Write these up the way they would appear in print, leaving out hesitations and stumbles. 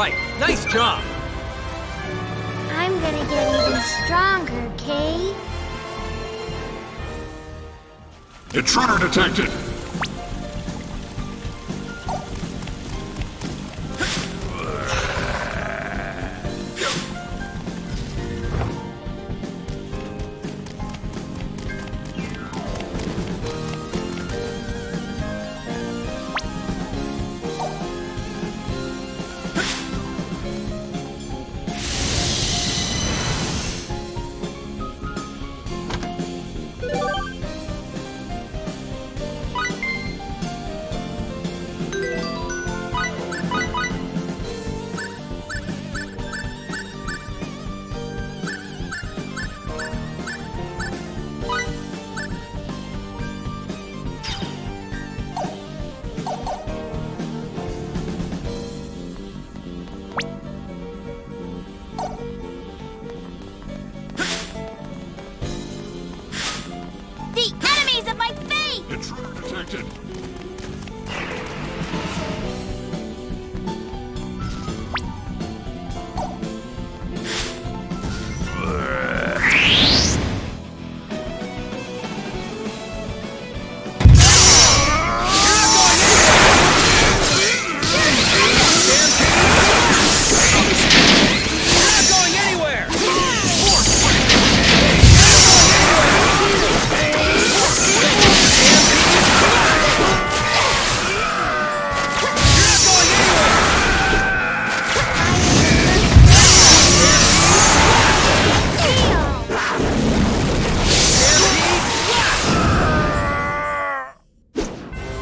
right. Nice job. I'm gonna get even stronger, Kay. Intruder detected! Intruder detected!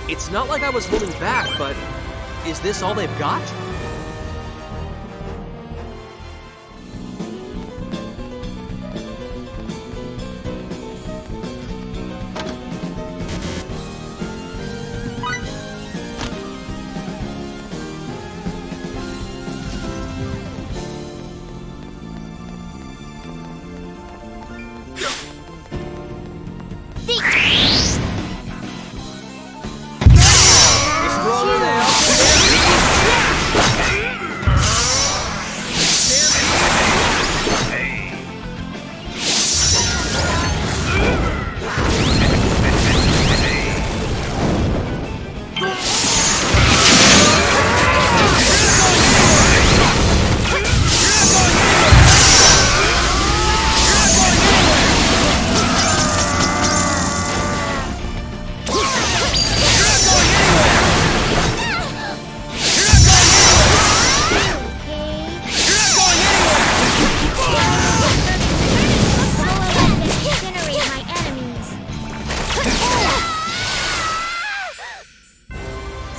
It's not like I was holding back, but is this all they've got?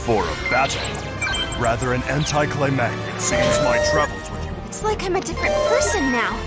For a battle. Rather an anticlimactic, seems my travels with you. It's like I'm a different person now.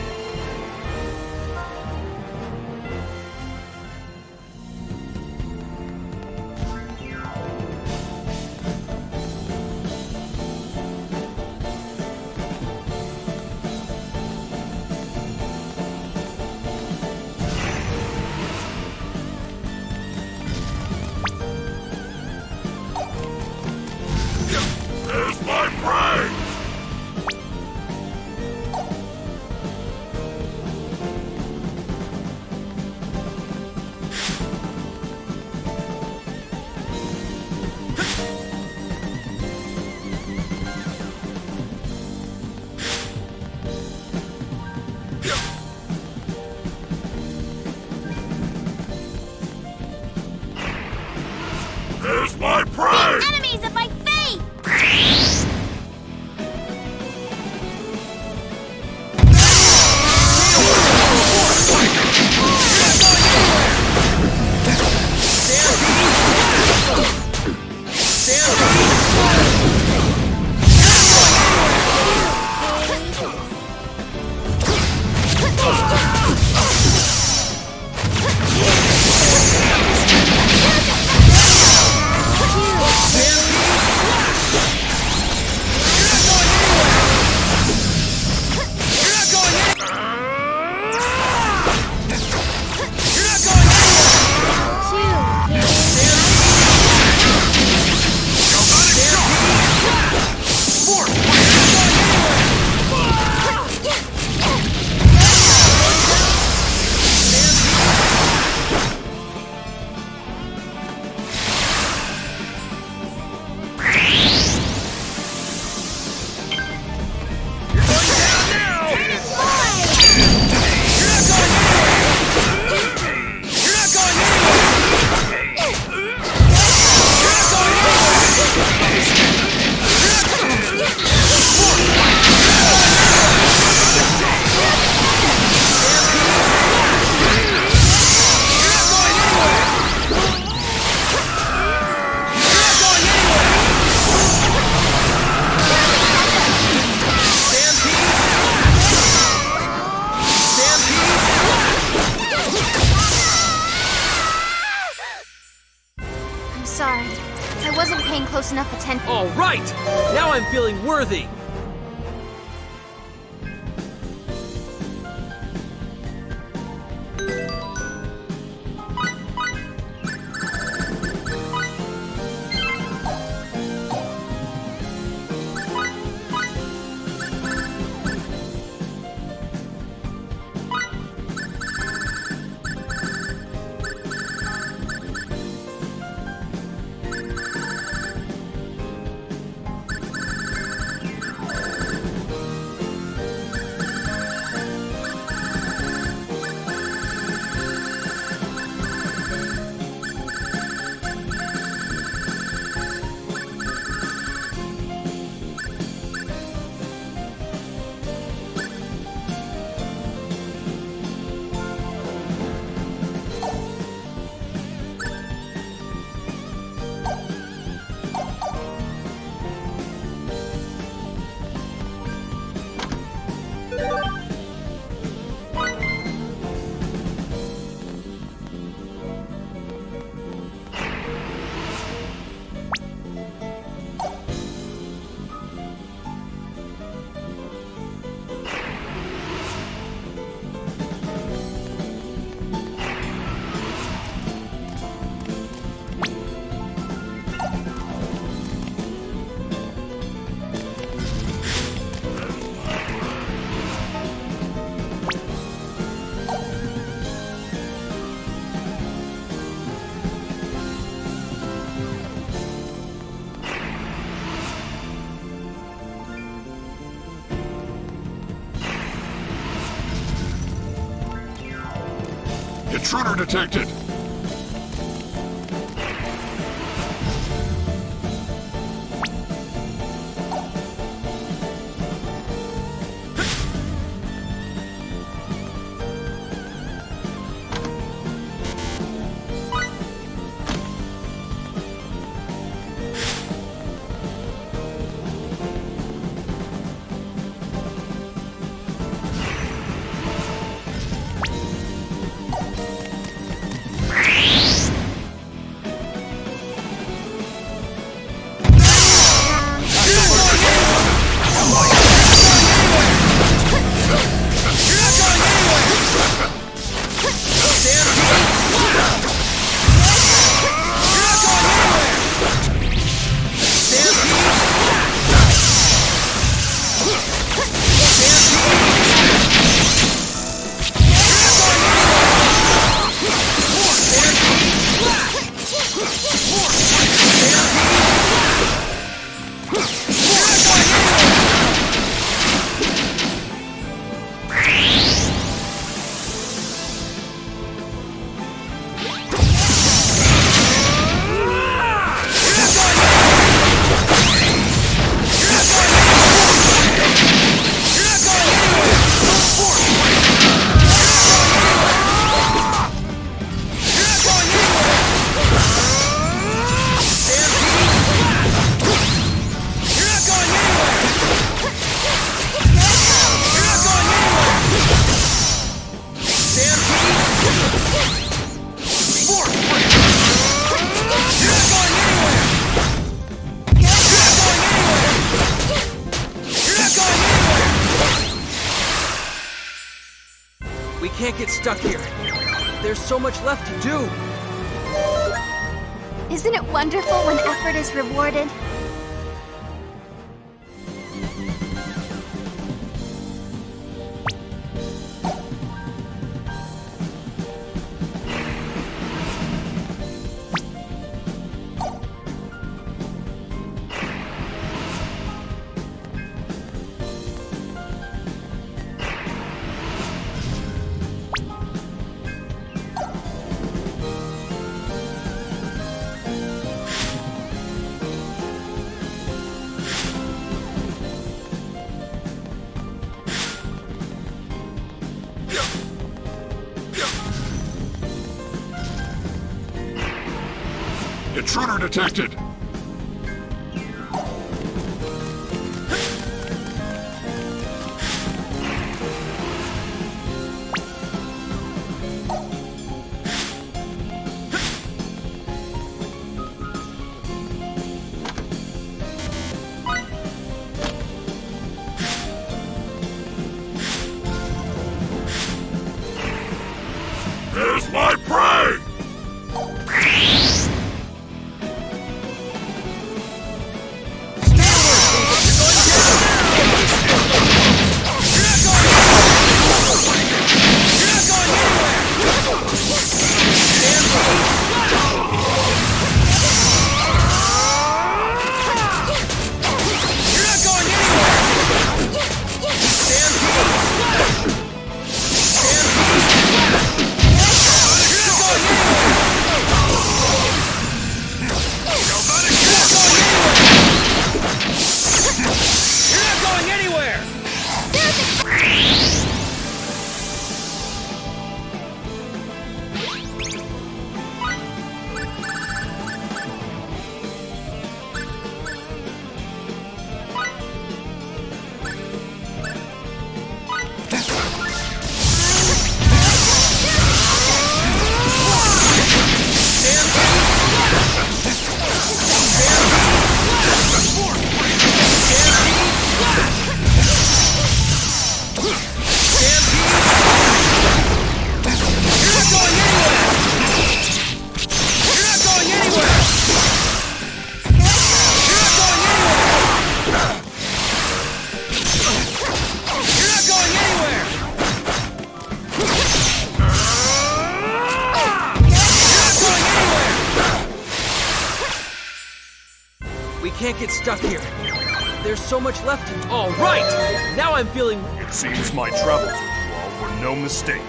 close enough attention. All right! Now I'm feeling worthy! Intruder detected! We can't get stuck here. There's so much left to do. Isn't it wonderful when effort is rewarded? Intruder detected! can't get stuck here. There's so much left to... All right! Now I'm feeling... It seems my travels with you all were no mistake.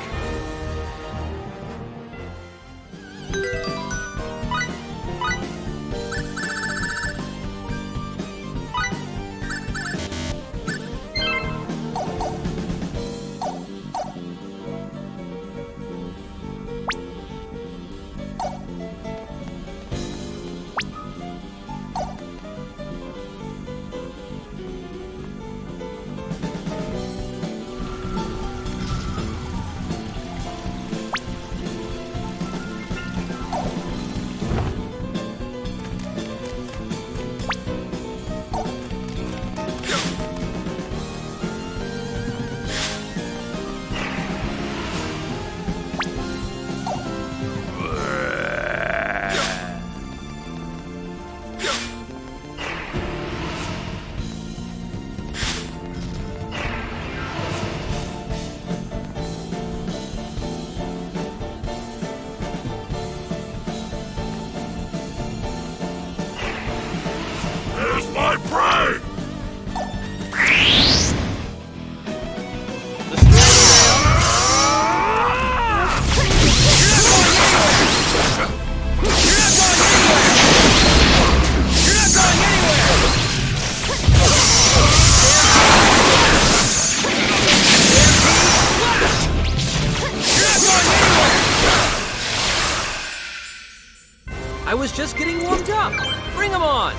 I was just getting warmed up. Bring 'em on!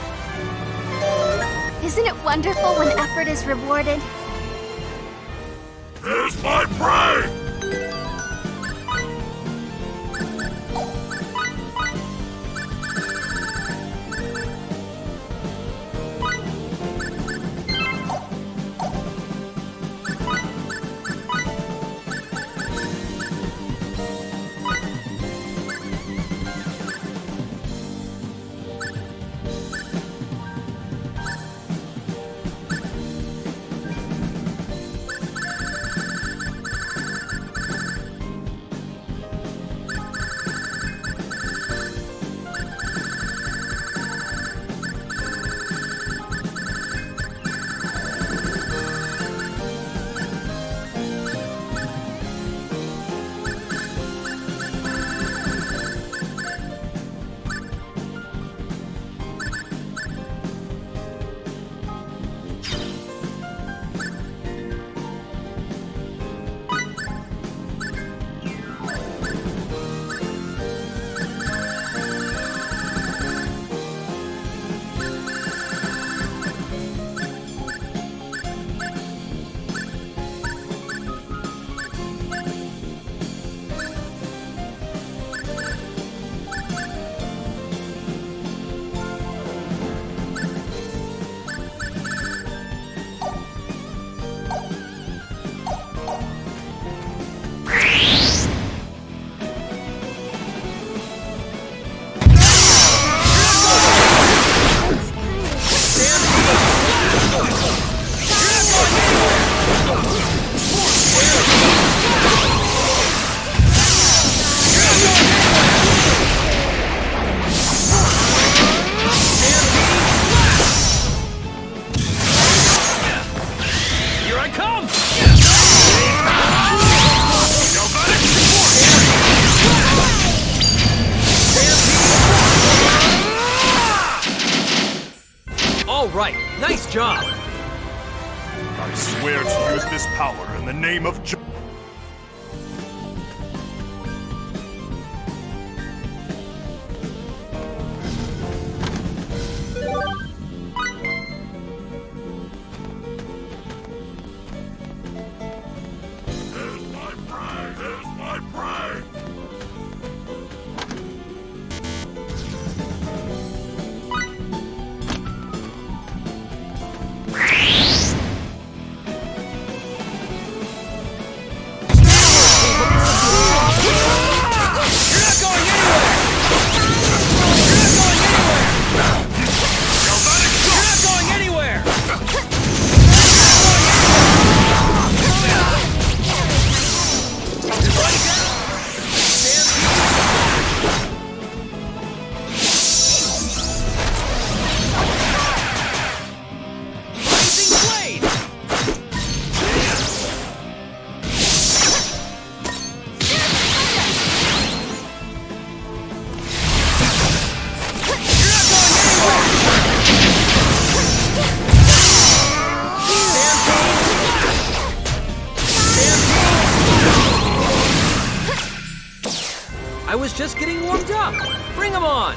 Isn't it wonderful when effort is rewarded? Here's my prey! right. Nice job. I swear to use this power in the name of I was just getting warmed up. Bring 'em on.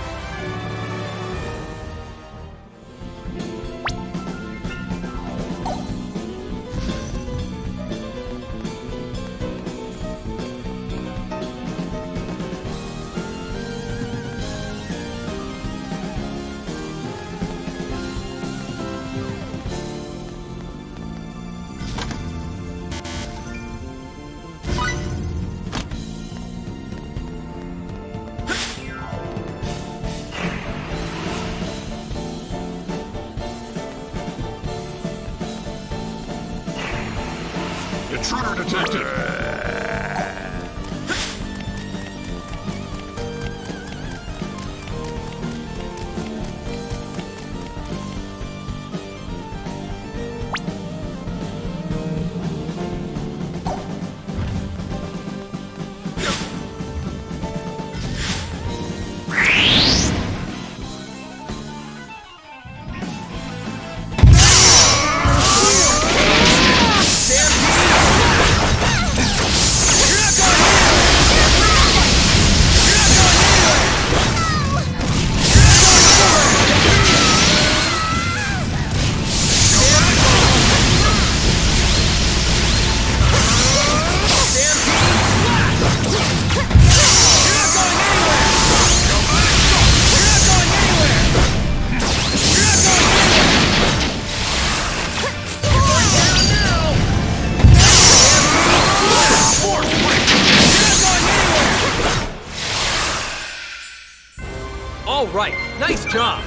Intruder detected. All right, nice job.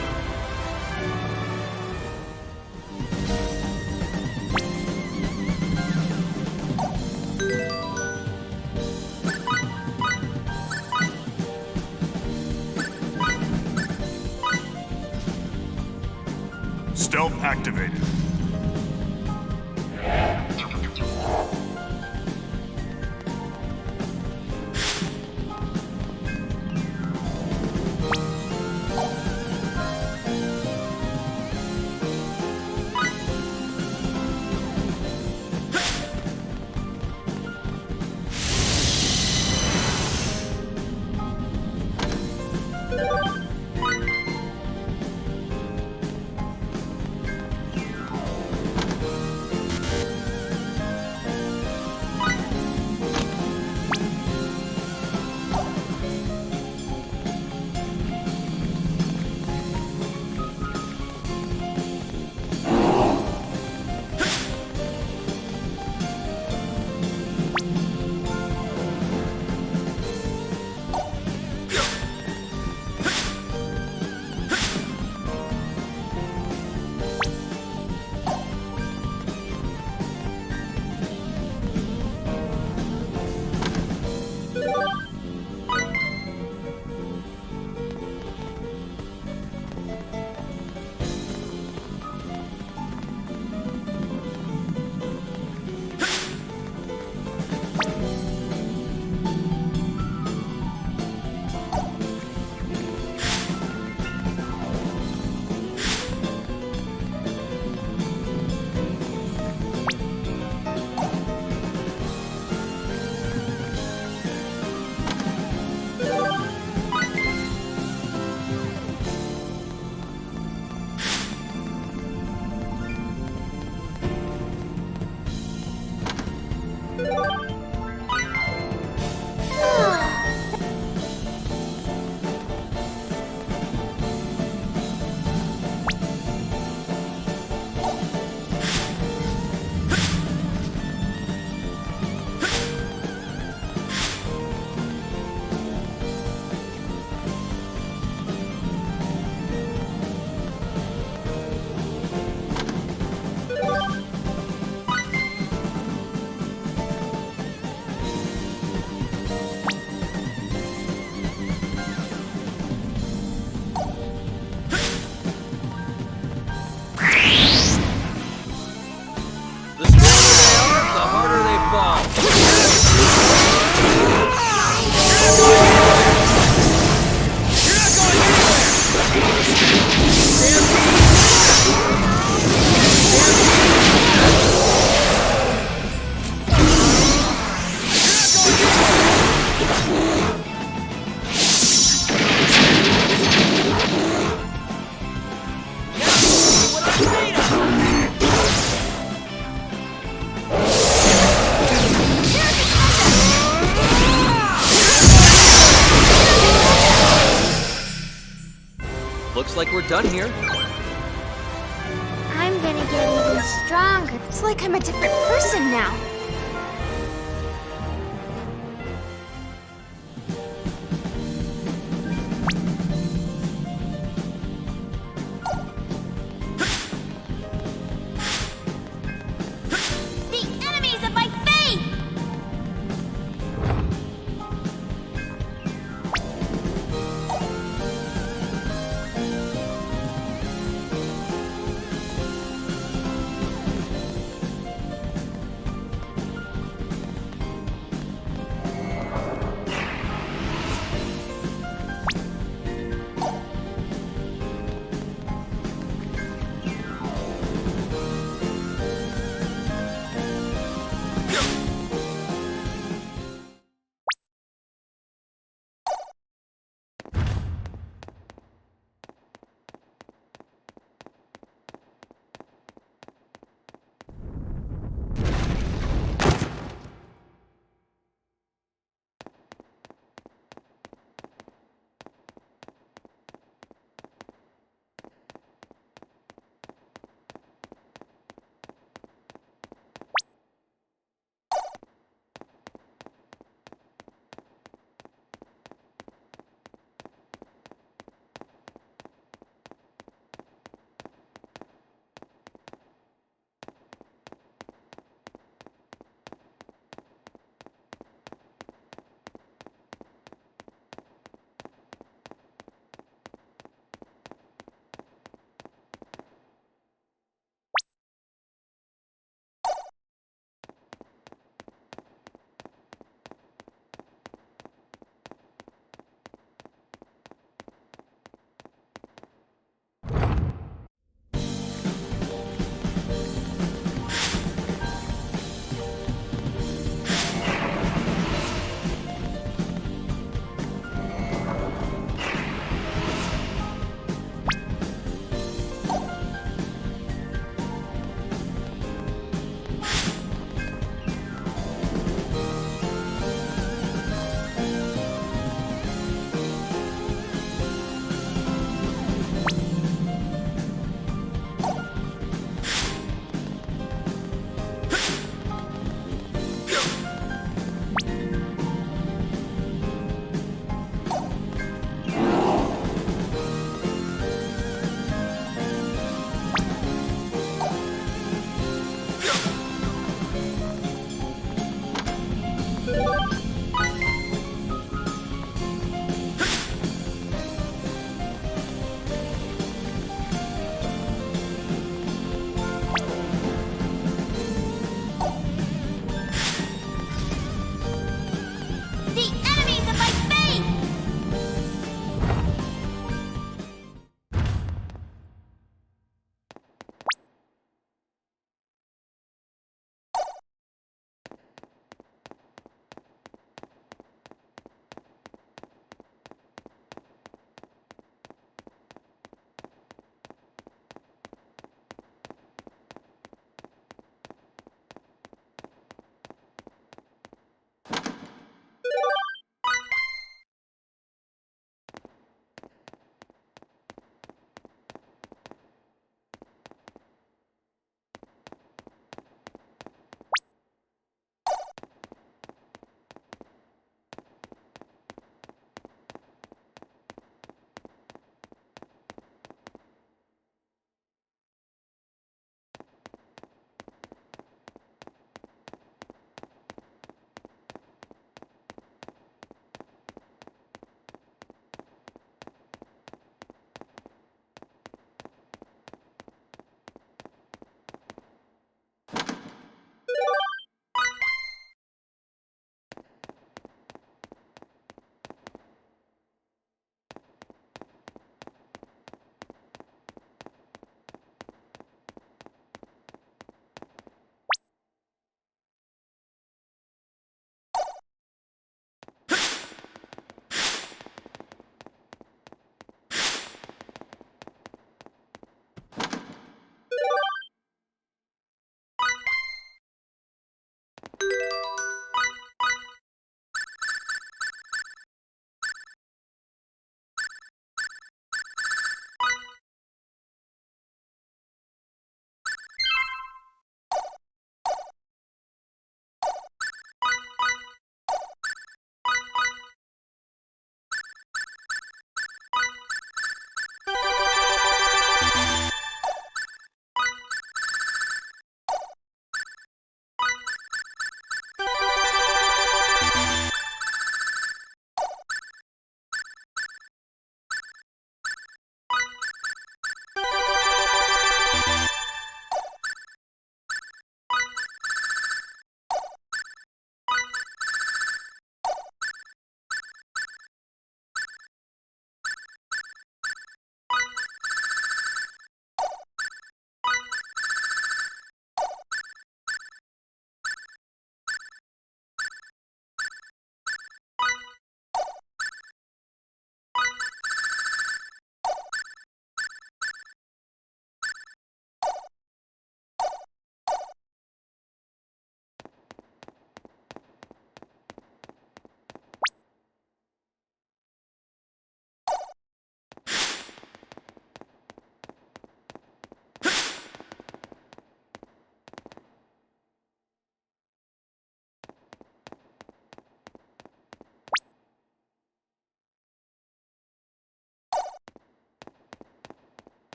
Stealth activated. looks like we're done here. I'm gonna get even stronger. It's like I'm a different person now. The enemies of my faith!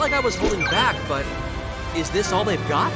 like I was holding back, but is this all they've got?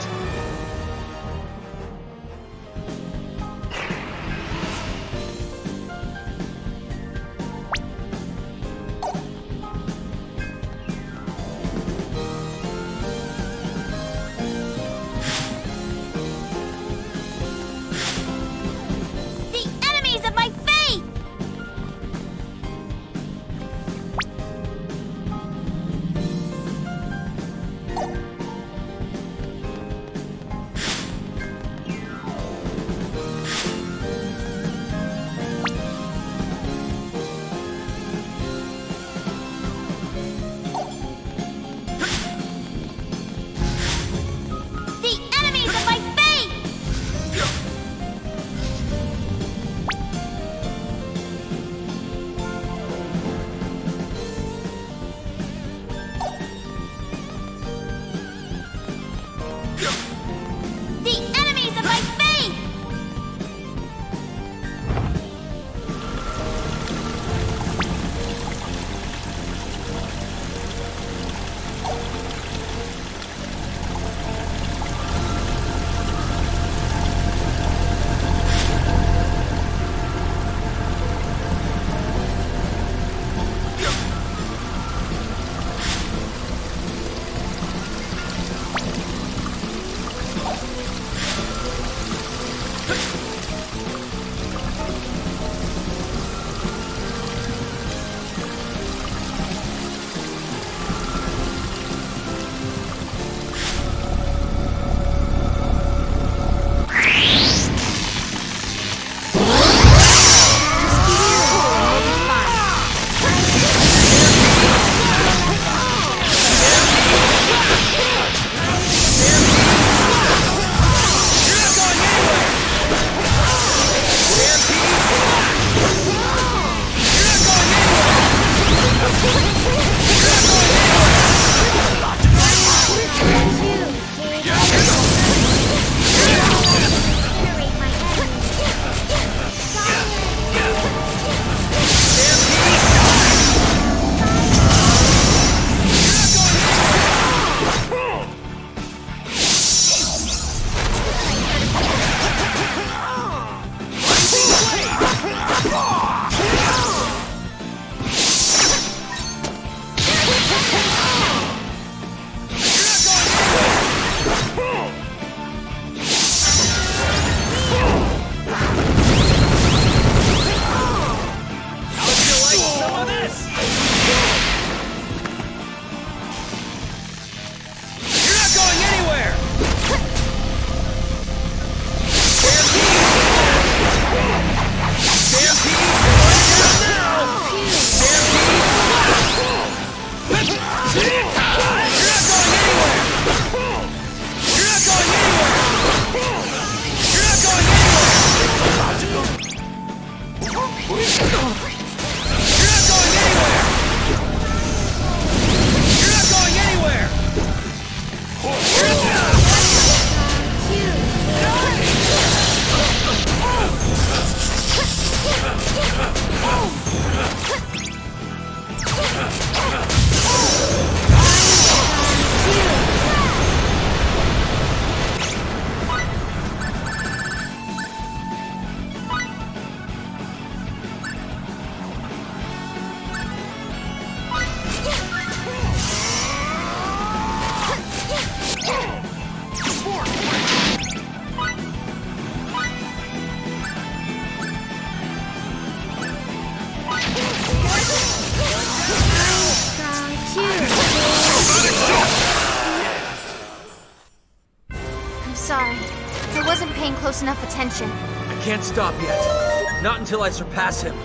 Close enough attention. I can't stop yet. Not until I surpass him.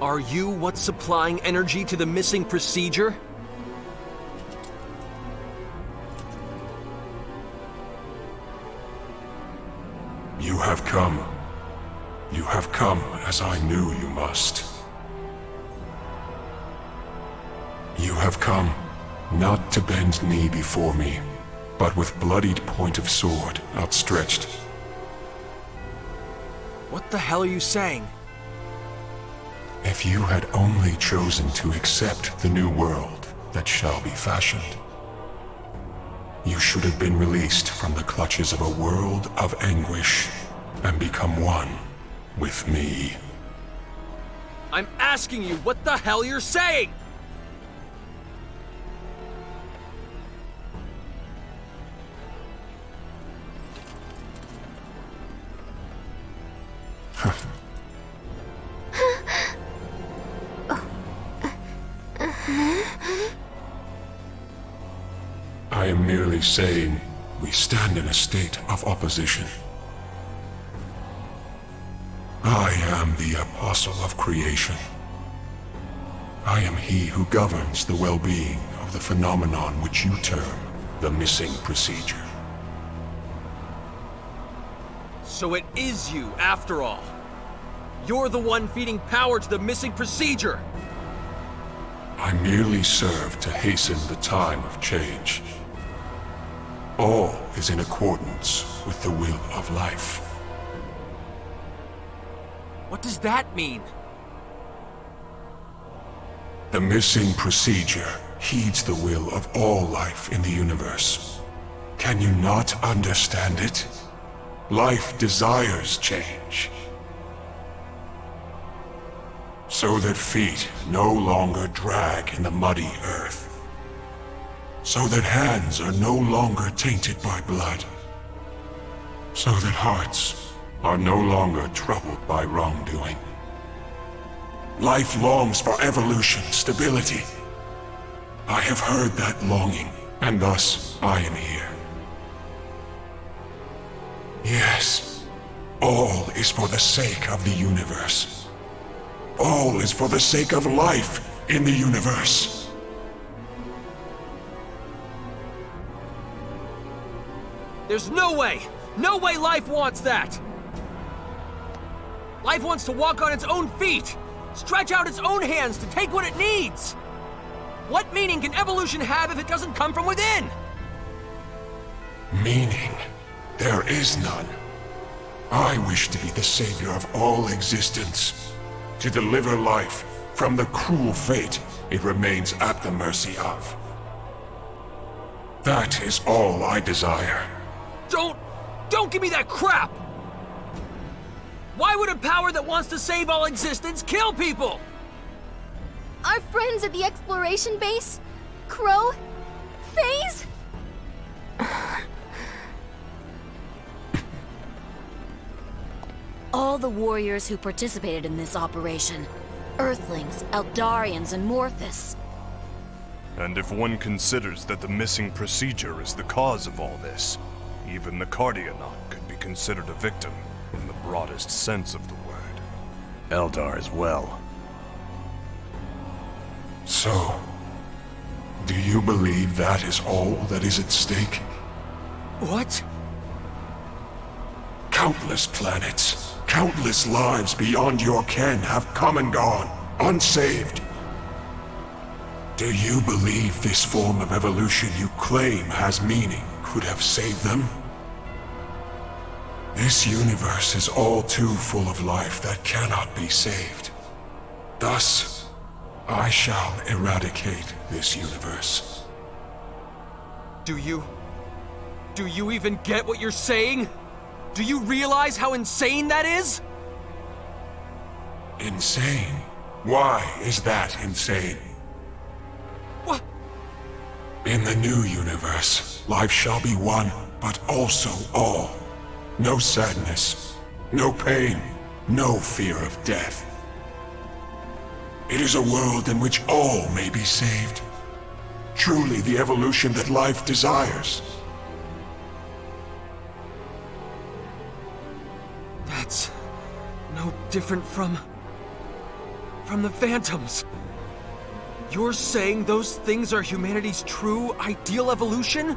Are you what's supplying energy to the missing procedure? You have come. You have come as I knew you must. You have come, not to bend knee before me, but with bloodied point of sword outstretched. What the hell are you saying? If you had only chosen to accept the new world that shall be fashioned, you should have been released from the clutches of a world of anguish and become one with me. I'm asking you what the hell you're saying! I am merely saying we stand in a state of opposition. I am the apostle of creation. I am he who governs the well-being of the phenomenon which you term the missing procedure. So it is you, after all. You're the one feeding power to the missing procedure. I merely serve to hasten the time of change. All is in accordance with the will of life. What does that mean? The missing procedure heeds the will of all life in the universe. Can you not understand it? Life desires change. So that feet no longer drag in the muddy earth. So that hands are no longer tainted by blood. So that hearts are no longer troubled by wrongdoing. Life longs for evolution, stability. I have heard that longing, and thus I am here. Yes, all is for the sake of the universe. All is for the sake of life in the universe. There's no way life wants that! Life wants to walk on its own feet, stretch out its own hands to take what it needs! What meaning can evolution have if it doesn't come from within? Meaning? There is none. I wish to be the savior of all existence, to deliver life from the cruel fate it remains at the mercy of. That is all I desire. Don't give me that crap! Why would a power that wants to save all existence kill people? Our friends at the exploration base? Crow? FaZe? All the warriors who participated in this operation. Earthlings, Eldarians, and Morphus. And if one considers that the missing procedure is the cause of all this, even the Cardionaut could be considered a victim in the broadest sense of the word. Eldar as well. So, do you believe that is all that is at stake? What? Countless planets, countless lives beyond your ken have come and gone, unsaved. Do you believe this form of evolution you claim has meaning could have saved them? This universe is all too full of life that cannot be saved. Thus, I shall eradicate this universe. Do you even get what you're saying? Do you realize how insane that is? Insane? Why is that insane? What? In the new universe, life shall be one, but also all. No sadness, no pain, no fear of death. It is a world in which all may be saved. Truly the evolution that life desires. That's different from the Phantoms. You're saying those things are humanity's true, ideal evolution?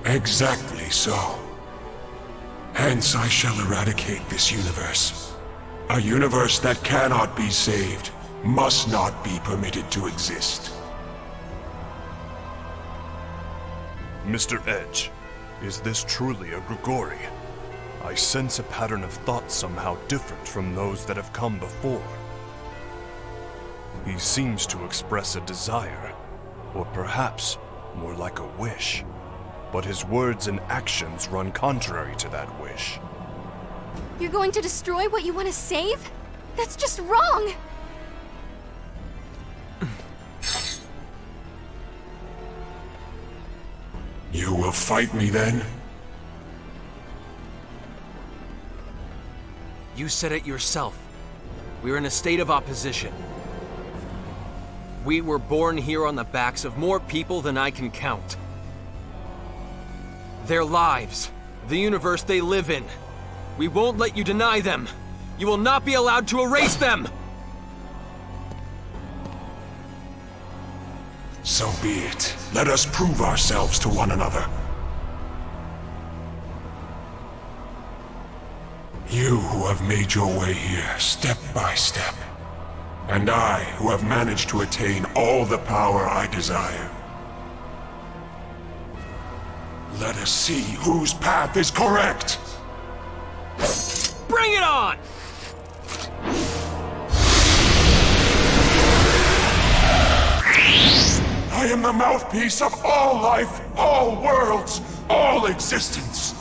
Exactly so. Hence I shall eradicate this universe. A universe that cannot be saved, must not be permitted to exist. Mr. Edge, is this truly a Grigori? I sense a pattern of thought somehow different from those that have come before. He seems to express a desire, or perhaps more like a wish. But his words and actions run contrary to that wish. You're going to destroy what you want to save? That's just wrong! You will fight me then? You said it yourself. We're in a state of opposition. We were born here on the backs of more people than I can count. Their lives, the universe they live in. We won't let you deny them. You will not be allowed to erase them! So be it. Let us prove ourselves to one another. You who have made your way here, step by step. And I who have managed to attain all the power I desire. Let us see whose path is correct! Bring it on! I am the mouthpiece of all life, all worlds, all existence.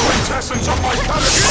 Quintessence of my palace!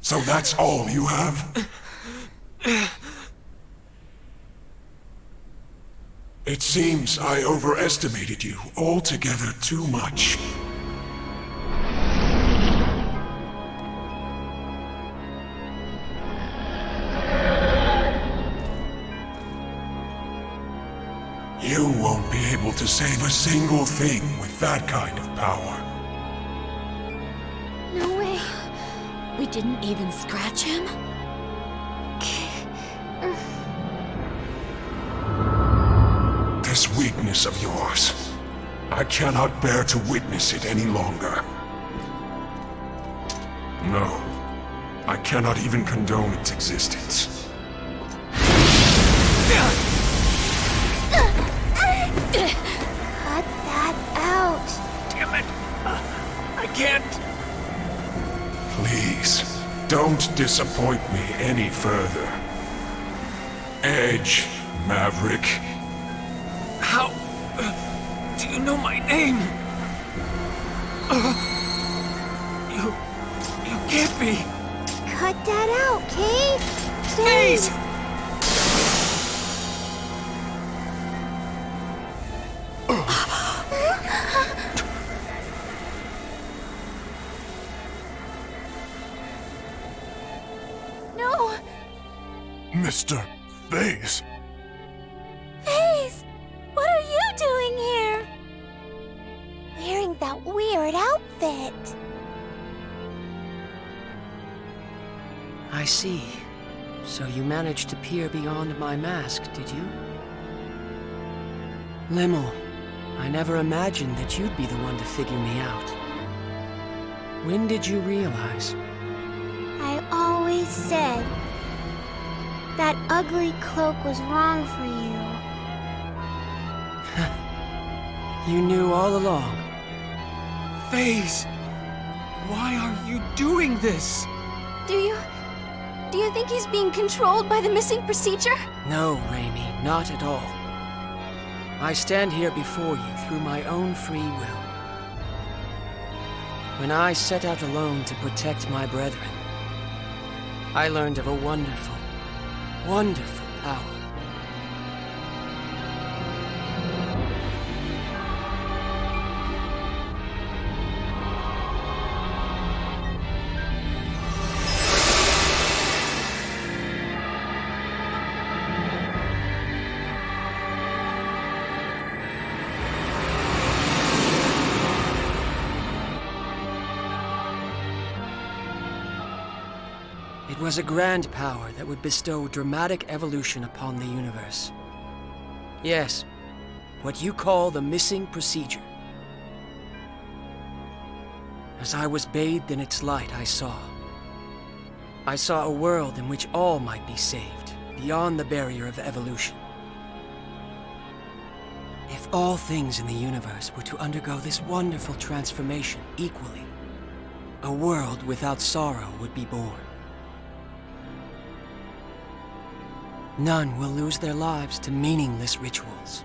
So that's all you have? It seems I overestimated you altogether too much. You won't be able to save a single thing with that kind of power. No way. We didn't even scratch him? This weakness of yours, I cannot bear to witness it any longer. No, I cannot even condone its existence. Cut that out. Damn it! I can't. Please, don't disappoint me any further. Edge, Maverick. How do you know my name? You can't be. Cut that out. Mr. Phase. Phase! What are you doing here? Wearing that weird outfit. I see. So you managed to peer beyond my mask, did you? Limmel, I never imagined that you'd be the one to figure me out. When did you realize? I always said that ugly cloak was wrong for you. You knew all along. Phase! Why are you doing this? Do you think he's being controlled by the missing procedure? No, Raimi, not at all. I stand here before you through my own free will. When I set out alone to protect my brethren, I learned of a wonderful, wonderful power. It was a grand power that would bestow dramatic evolution upon the universe. Yes, what you call the missing procedure. As I was bathed in its light, I saw a world in which all might be saved, beyond the barrier of evolution. If all things in the universe were to undergo this wonderful transformation equally, a world without sorrow would be born. None will lose their lives to meaningless rituals.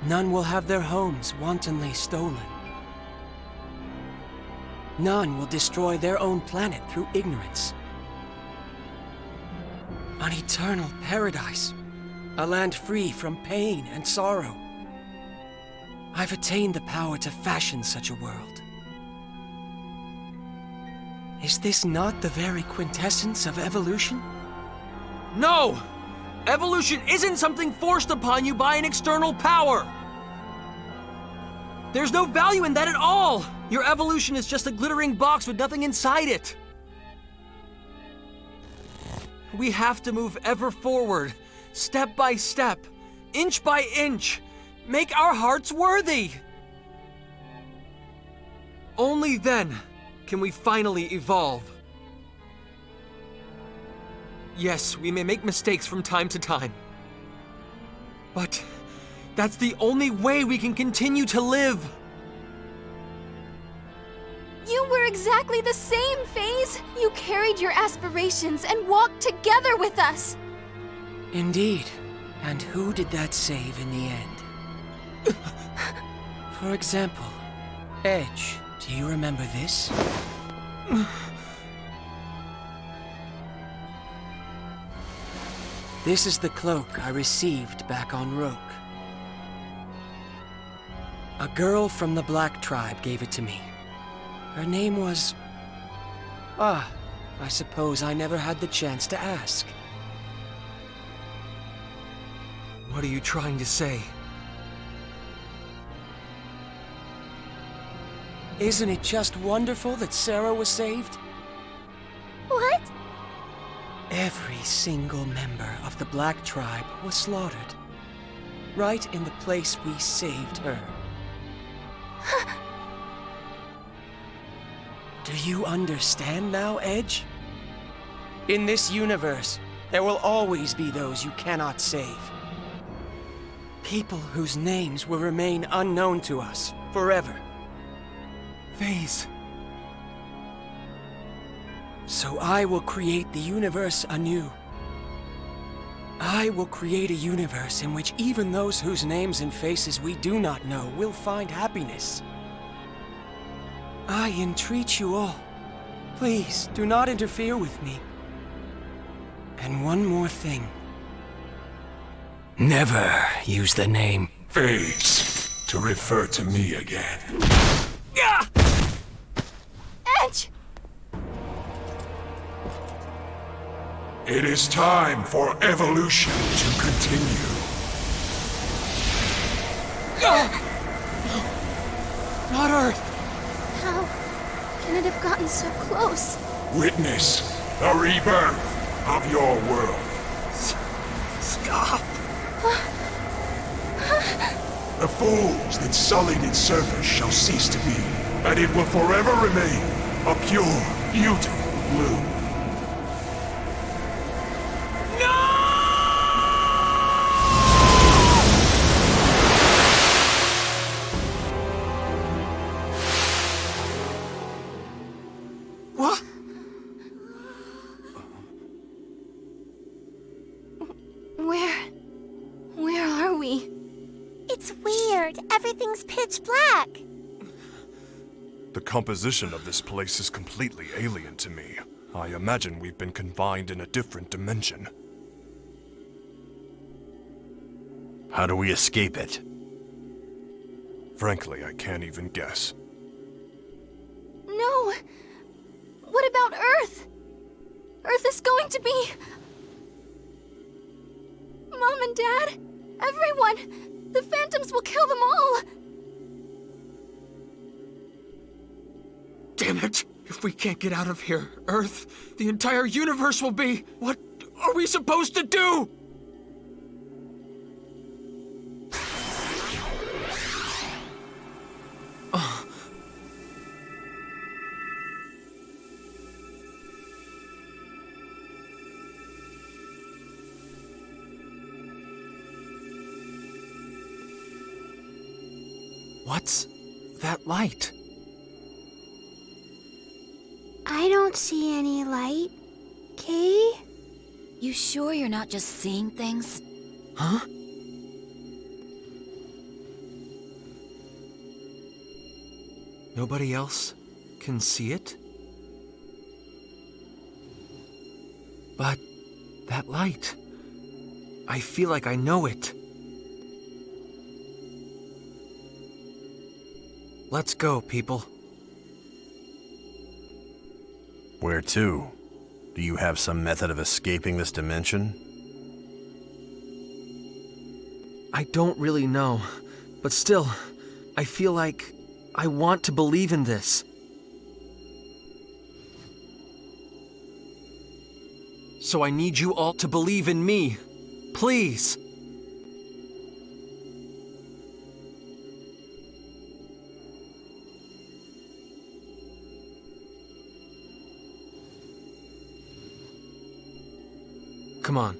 None will have their homes wantonly stolen. None will destroy their own planet through ignorance. An eternal paradise, a land free from pain and sorrow. I've attained the power to fashion such a world. Is this not the very quintessence of evolution? No! Evolution isn't something forced upon you by an external power! There's no value in that at all! Your evolution is just a glittering box with nothing inside it! We have to move ever forward, step by step, inch by inch, make our hearts worthy! Only then can we finally evolve. Yes, we may make mistakes from time to time. But that's the only way we can continue to live. You were exactly the same, Phase. You carried your aspirations and walked together with us. Indeed. And who did that save in the end? For example, Edge. Do you remember this? This is the cloak I received back on Roke. A girl from the Black Tribe gave it to me. Her name was... I suppose I never had the chance to ask. What are you trying to say? Isn't it just wonderful that Sarah was saved? What? Every single member of the Black Tribe was slaughtered. Right in the place we saved her. Do you understand now, Edge? In this universe, there will always be those you cannot save. People whose names will remain unknown to us forever. Phase. So I will create the universe anew. I will create a universe in which even those whose names and faces we do not know will find happiness. I entreat you all. Please, do not interfere with me. And one more thing. Never use the name Phase, to refer to me again. Yeah! Edge! It is time for evolution to continue. Not Earth! How can it have gotten so close? Witness the rebirth of your world. Stop! The fools that sullied its surface shall cease to be, and it will forever remain a pure, beautiful blue. What? Where are we? It's weird. Everything's pitch black. The composition of this place is completely alien to me. I imagine we've been confined in a different dimension. How do we escape it? Frankly, I can't even guess. No! What about Earth? Earth is going to be... Mom and Dad, everyone! The phantoms will kill them all! Damn it! If we can't get out of here, Earth, the entire universe will be... What are we supposed to do? What's that light? I don't see any light. Kay? You sure you're not just seeing things? Huh? Nobody else can see it? But that light, I feel like I know it. Let's go, people. Where to? Do you have some method of escaping this dimension? I don't really know, but still, I feel like I want to believe in this. So I need you all to believe in me. Please. Come on.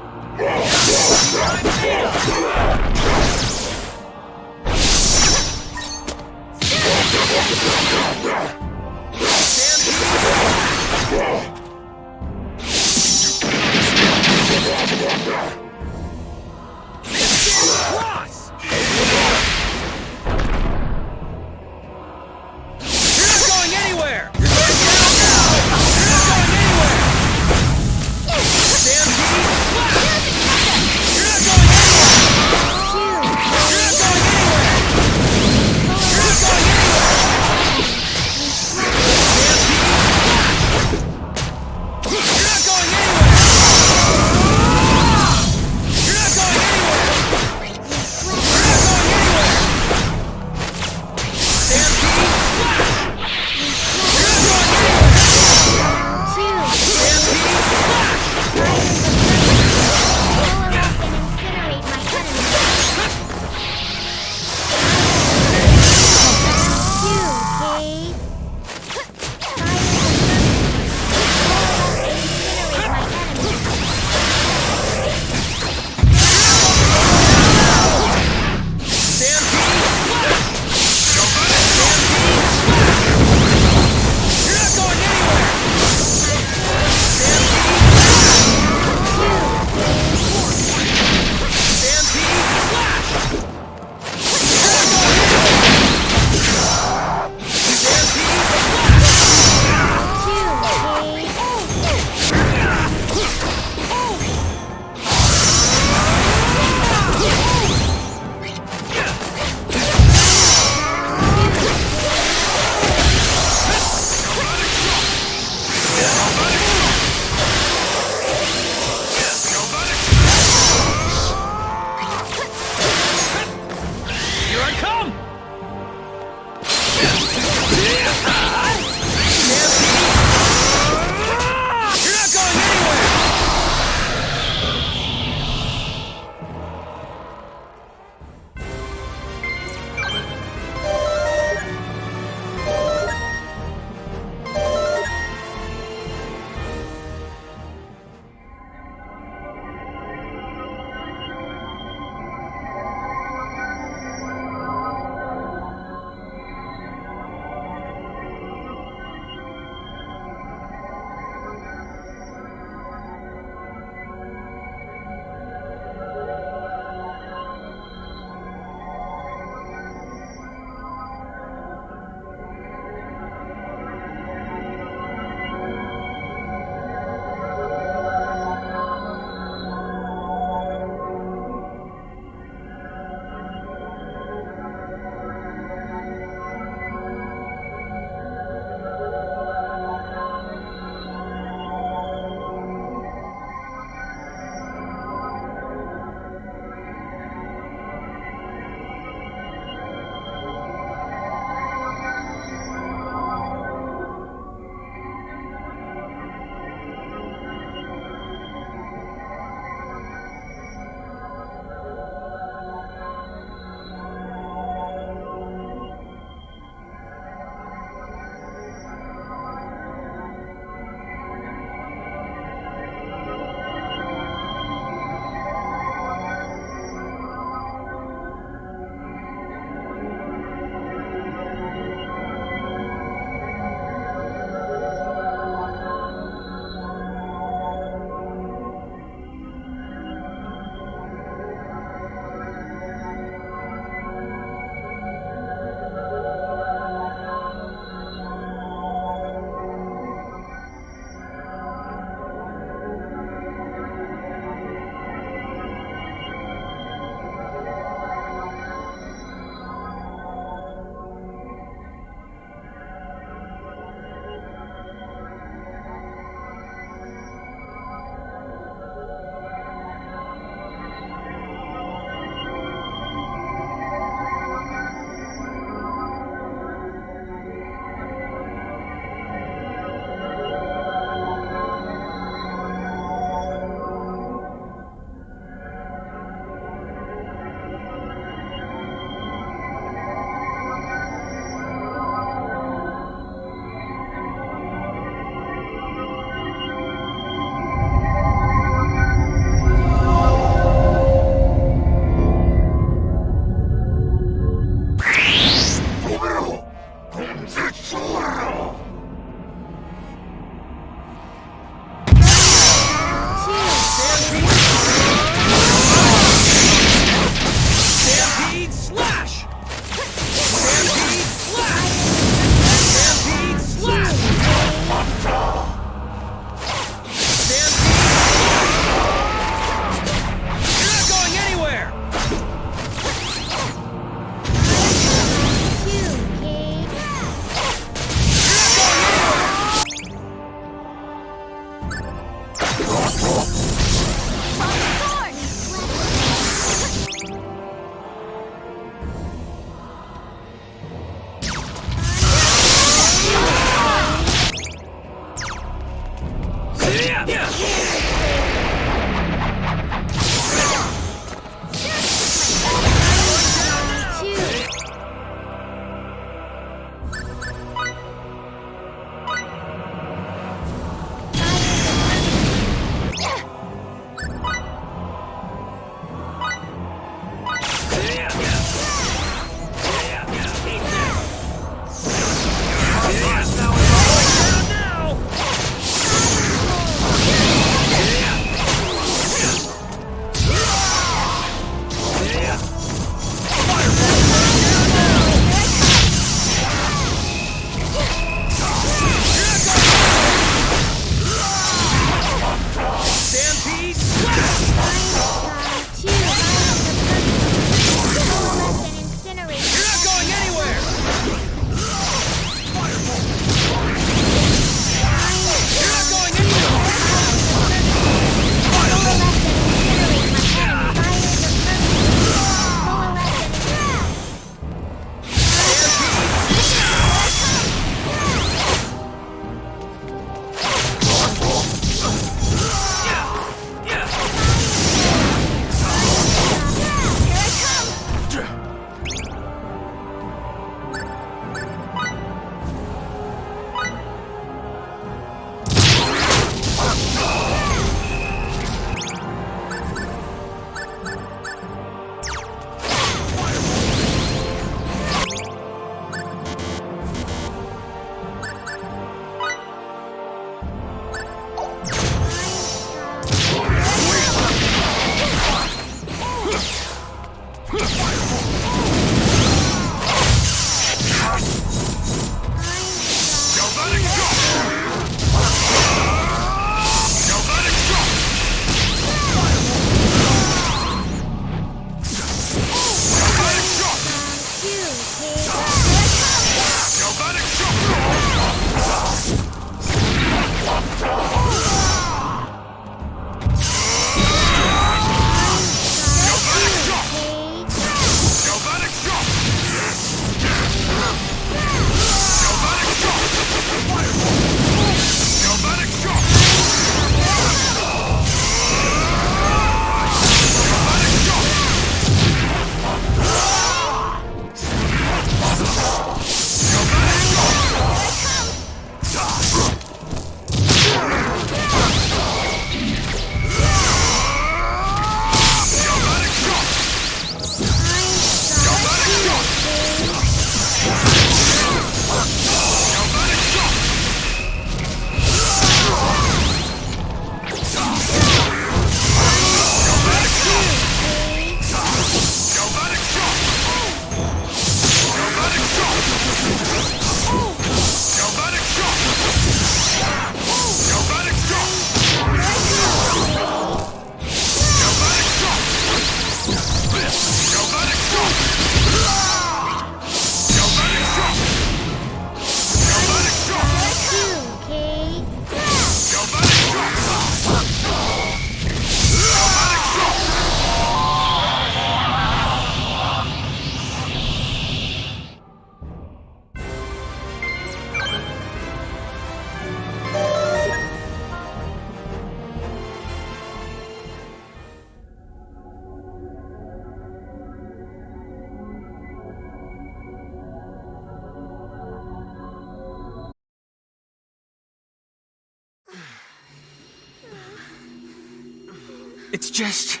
It's just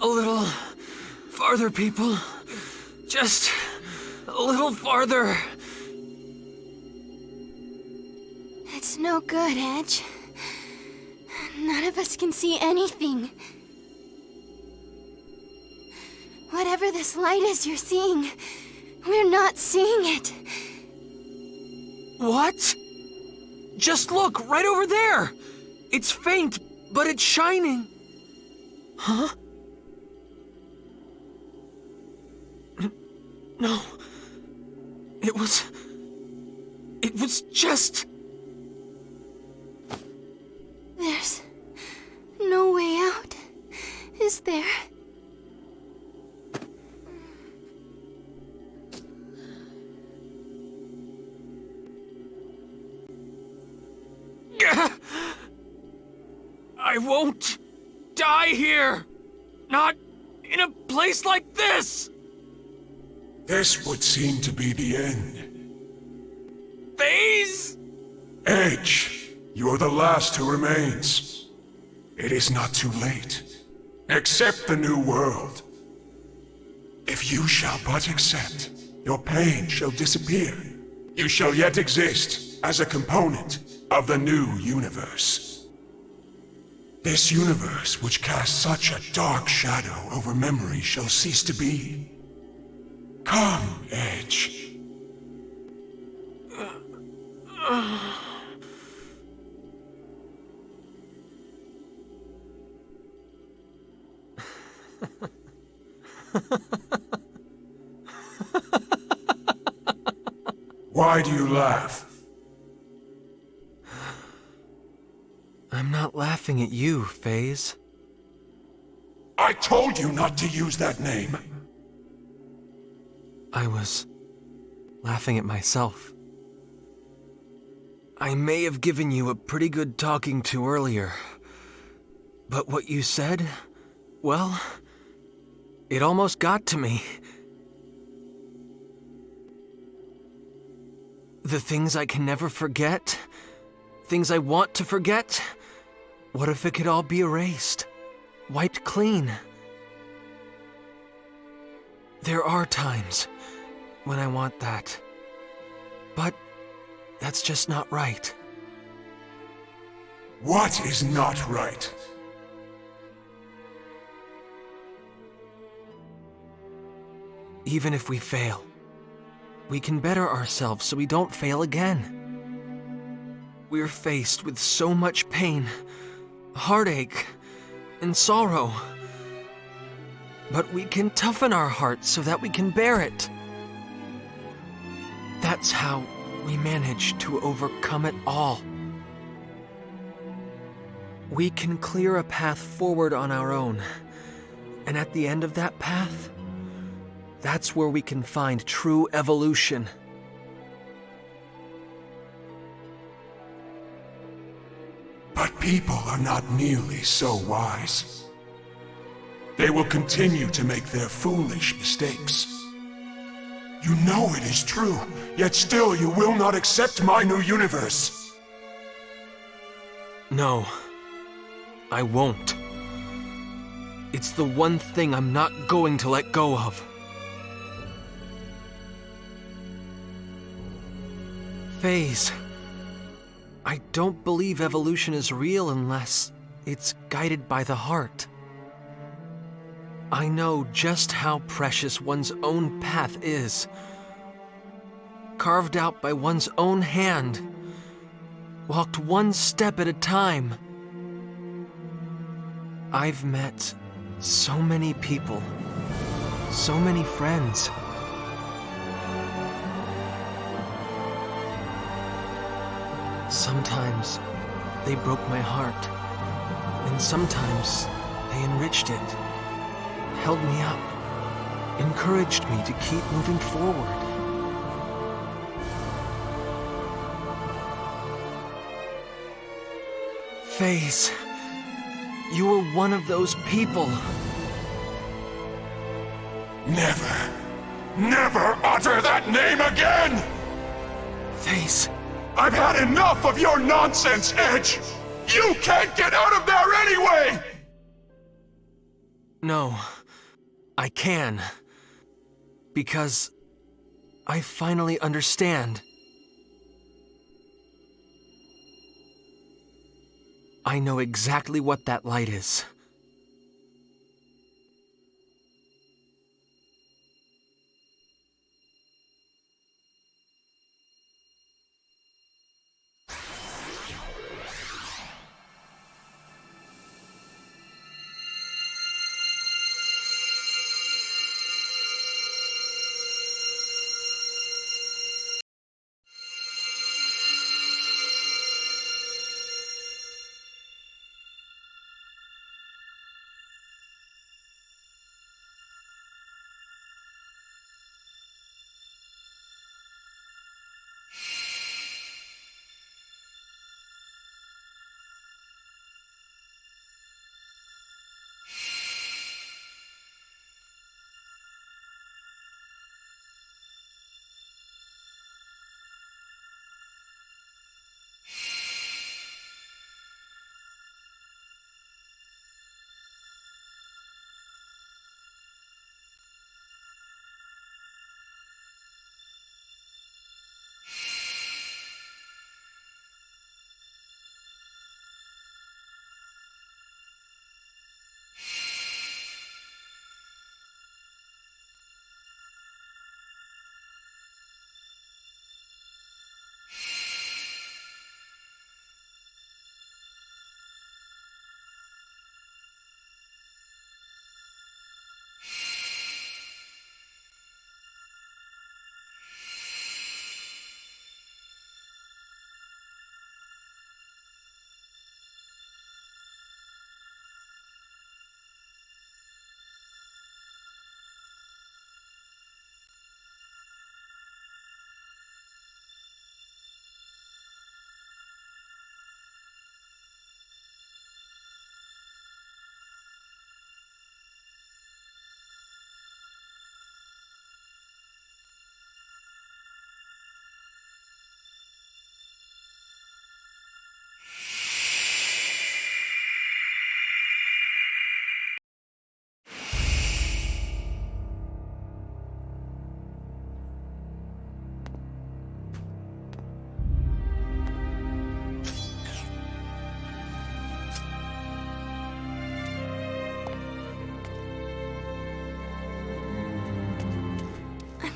a little farther, people. Just a little farther. It's no good, Edge. None of us can see anything. Whatever this light is you're seeing, we're not seeing it. What? Just look, right over there! It's faint, but it's shining. Huh? No. It was just... is there? I won't die here! Not in a place like this! This would seem to be the end. FaZe! Edge, you're the last who remains. It is not too late. Accept the new world. If you shall but accept, your pain shall disappear. You shall yet exist as a component of the new universe. This universe which casts such a dark shadow over memory shall cease to be. Come, Edge. Why do you laugh? I'm not laughing at you, FaZe. I told you not to use that name. I was laughing at myself. I may have given you a pretty good talking to earlier, but what you said, well, it almost got to me. The things I can never forget, things I want to forget, what if it could all be erased, wiped clean? There are times when I want that, but that's just not right. What is not right? Even if we fail, we can better ourselves so we don't fail again. We're faced with so much pain, heartache, and sorrow. But we can toughen our hearts so that we can bear it. That's how we manage to overcome it all. We can clear a path forward on our own, and at the end of that path, that's where we can find true evolution. But people are not nearly so wise. They will continue to make their foolish mistakes. You know it is true, yet still you will not accept my new universe. No, I won't. It's the one thing I'm not going to let go of. FaZe, I don't believe evolution is real unless it's guided by the heart. I know just how precious one's own path is. Carved out by one's own hand. Walked one step at a time. I've met so many people. So many friends. Sometimes they broke my heart, and sometimes they enriched it, held me up, encouraged me to keep moving forward. FaZe, you were one of those people. Never, never utter that name again! FaZe. I've had enough of your nonsense, Edge! You can't get out of there anyway! No, I can. Because I finally understand. I know exactly what that light is.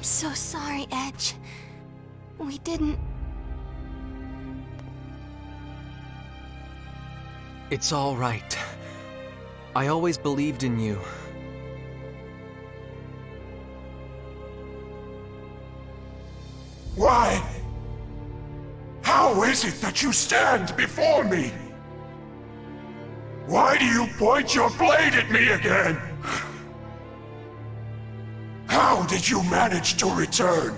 so sorry, Edge. We didn't... It's all right. I always believed in you. Why? How is it that you stand before me? Why do you point your blade at me again? How did you manage to return?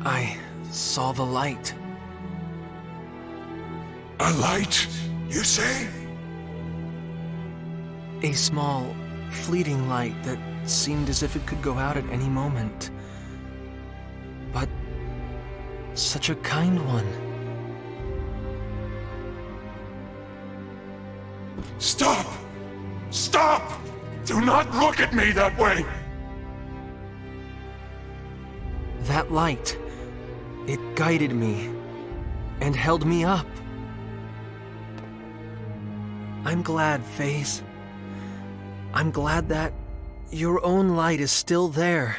I saw the light. A light, you say? A small, fleeting light that seemed as if it could go out at any moment. But such a kind one. Stop! Stop! Do not look at me that way! That light, it guided me and held me up. I'm glad, FaZe. I'm glad that your own light is still there.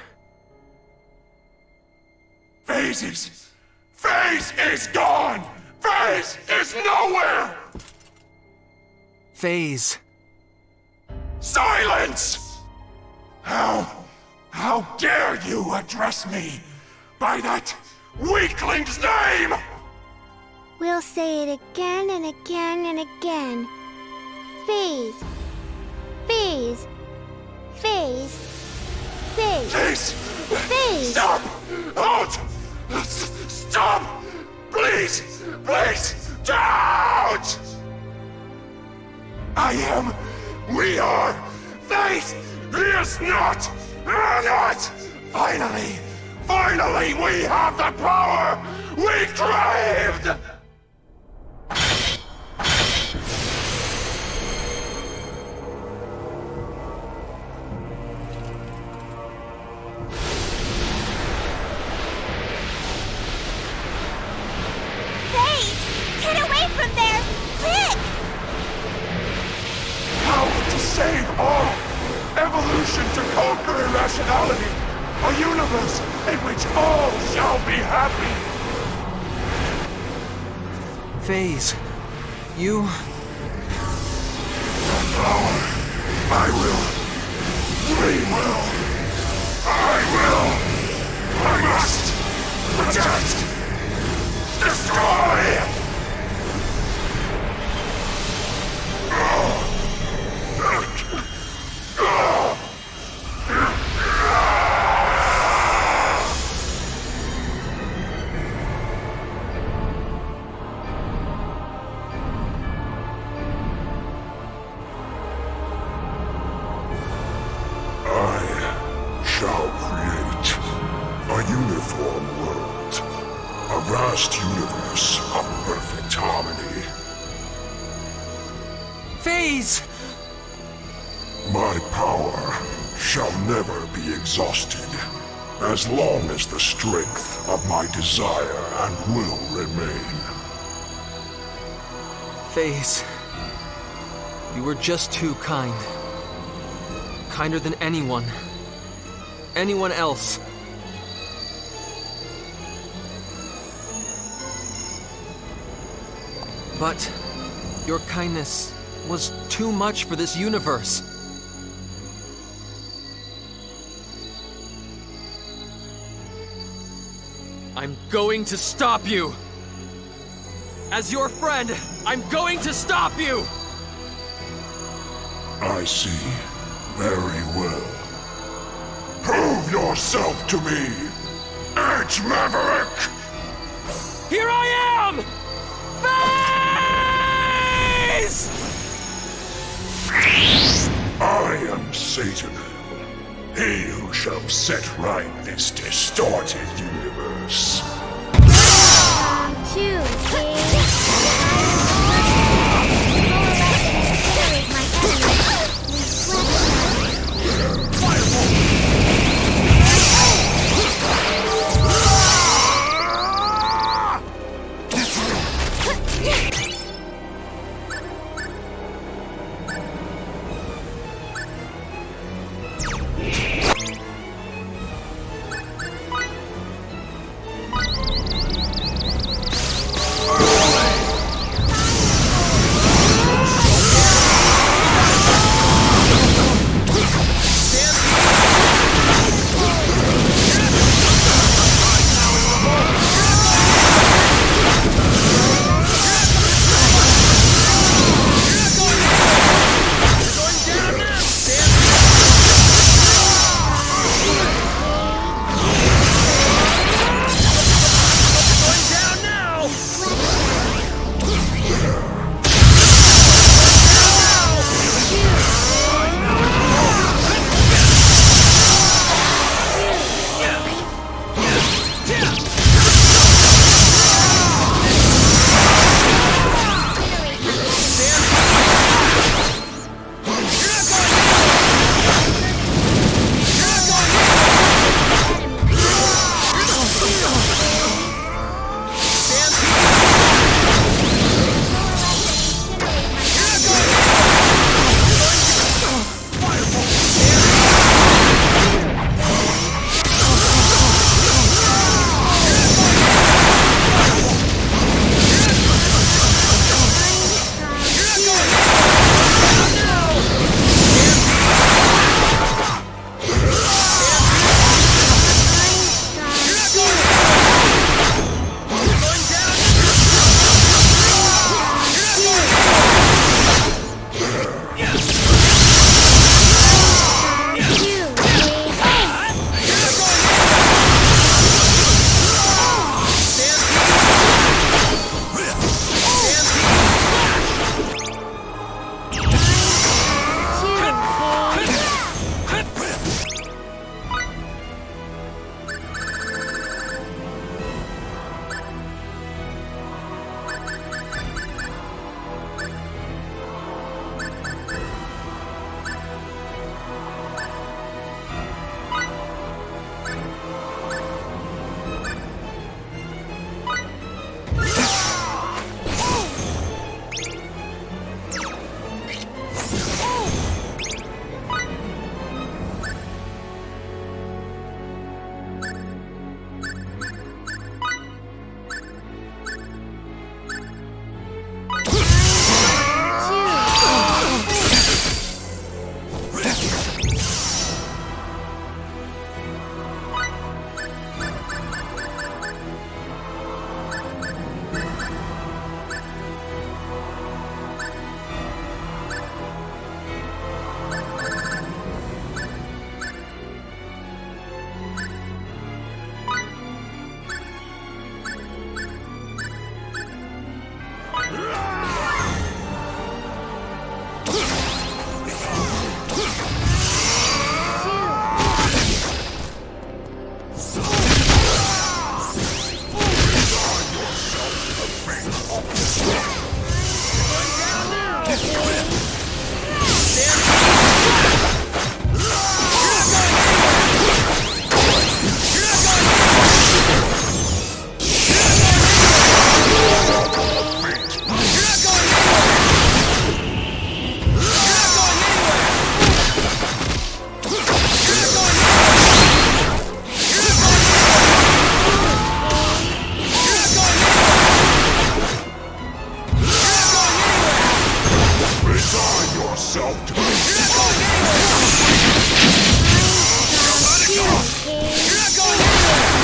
FaZe is gone! FaZe is nowhere! FaZe. Silence! How dare you address me by that weakling's name? We'll say it again and again and again. FaZe. FaZe. FaZe. FaZe. Please! FaZe. Stop! Halt! Stop! Please! Please! Don't! We are FaZe! He is not! Finally, we have the power we craved! FaZe! Get away from there! Quick! Power to save all! Evolution to conquer irrationality! A universe in which all shall be happy! FaZe, you... Power! I must protect! Destroy! Universe of perfect harmony. FaZe! My power shall never be exhausted, as long as the strength of my desire and will remain. FaZe, you were just too kind. Kinder than anyone else. But your kindness was too much for this universe. I'm going to stop you! As your friend, I'm going to stop you! I see. Very well. Prove yourself to me, Edge Maverick! Here I am! FaZe! I am Satan, he who shall set right this distorted universe. Two, Resign yourself to You're not going anywhere! You're not going anywhere!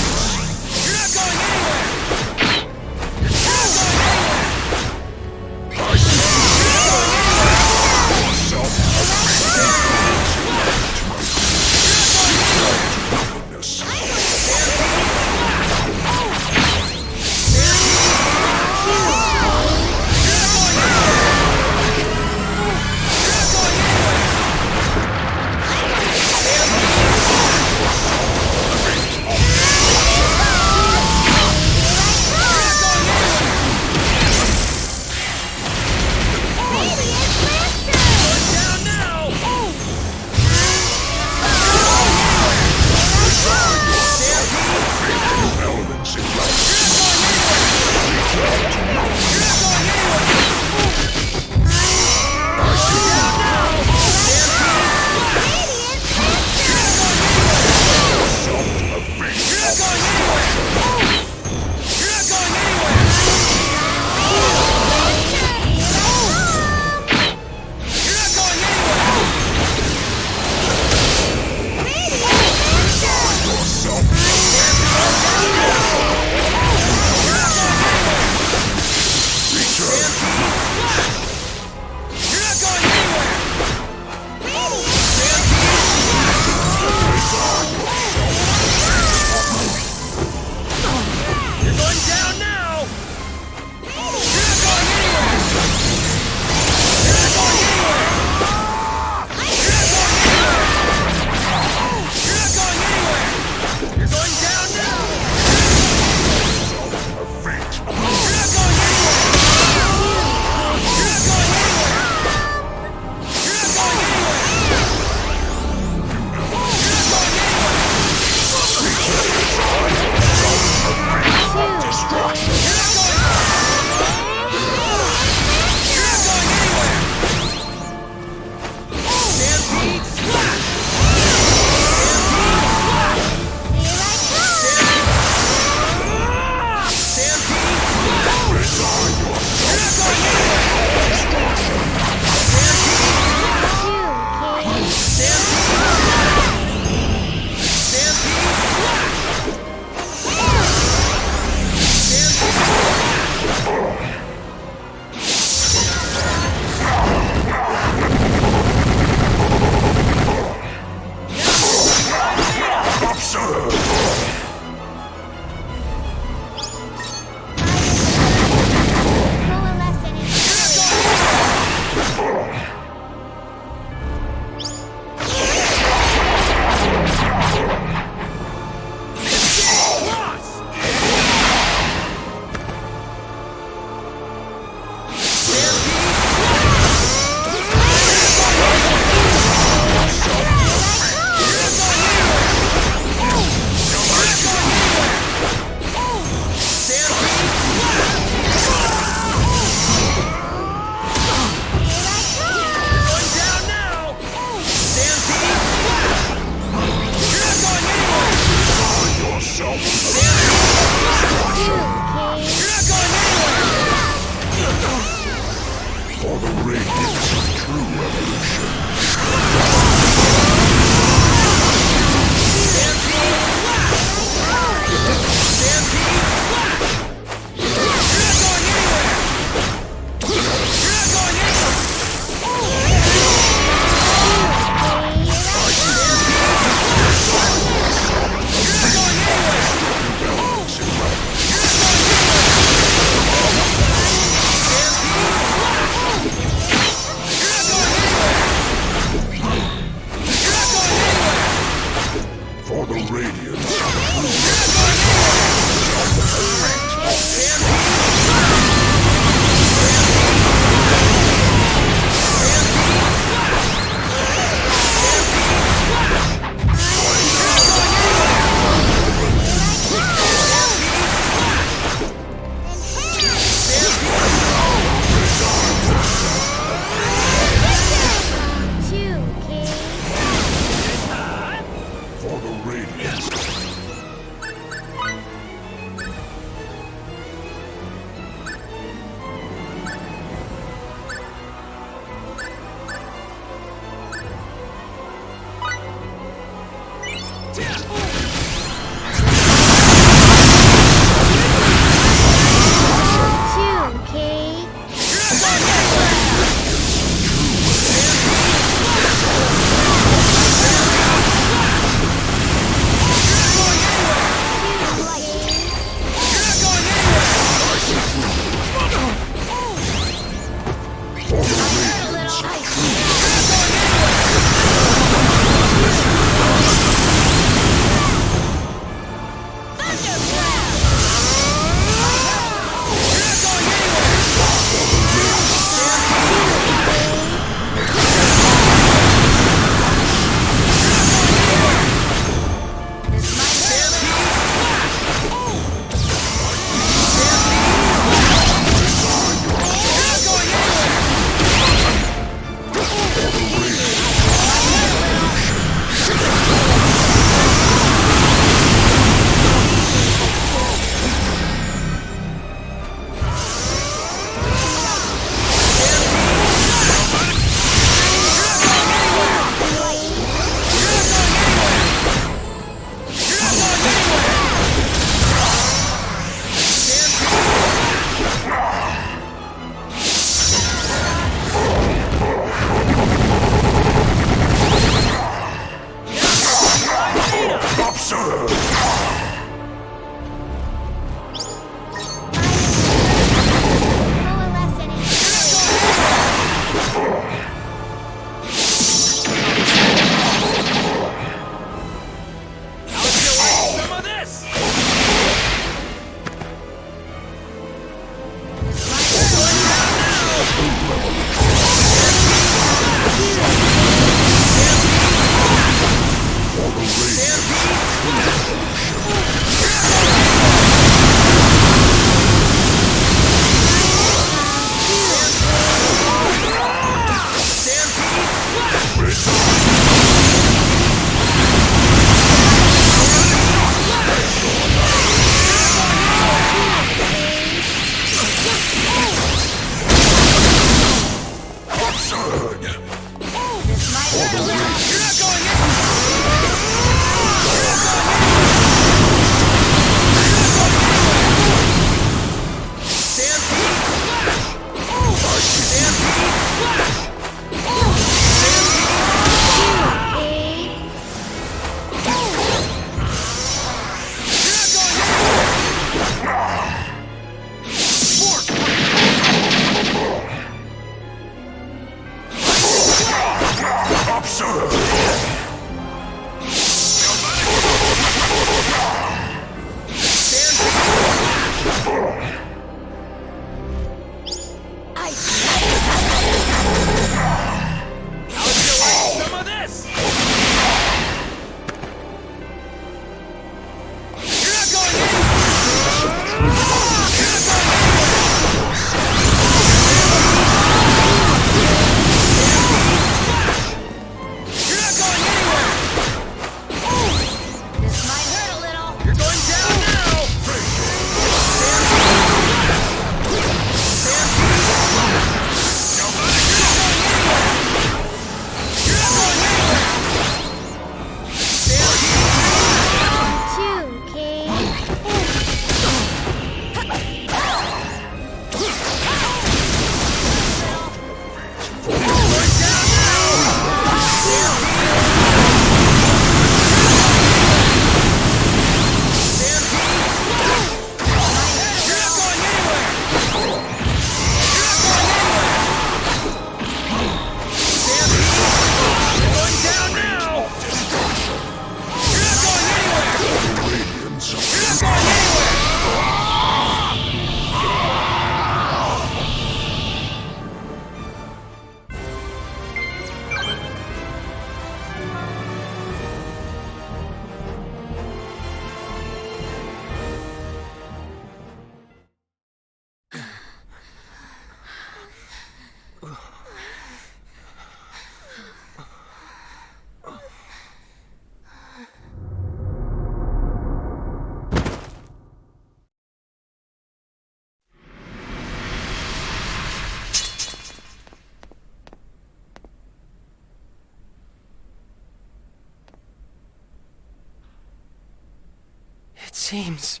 seems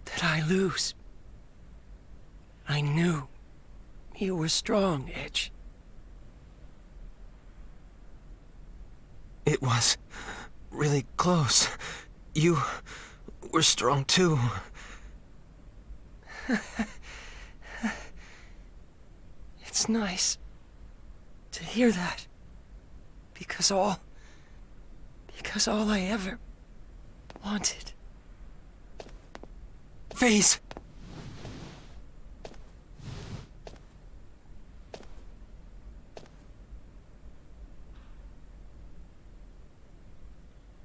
that I lose. I knew you were strong, Edge. It was really close. You were strong too. It's nice to hear that. Because all I ever wanted. FaZe!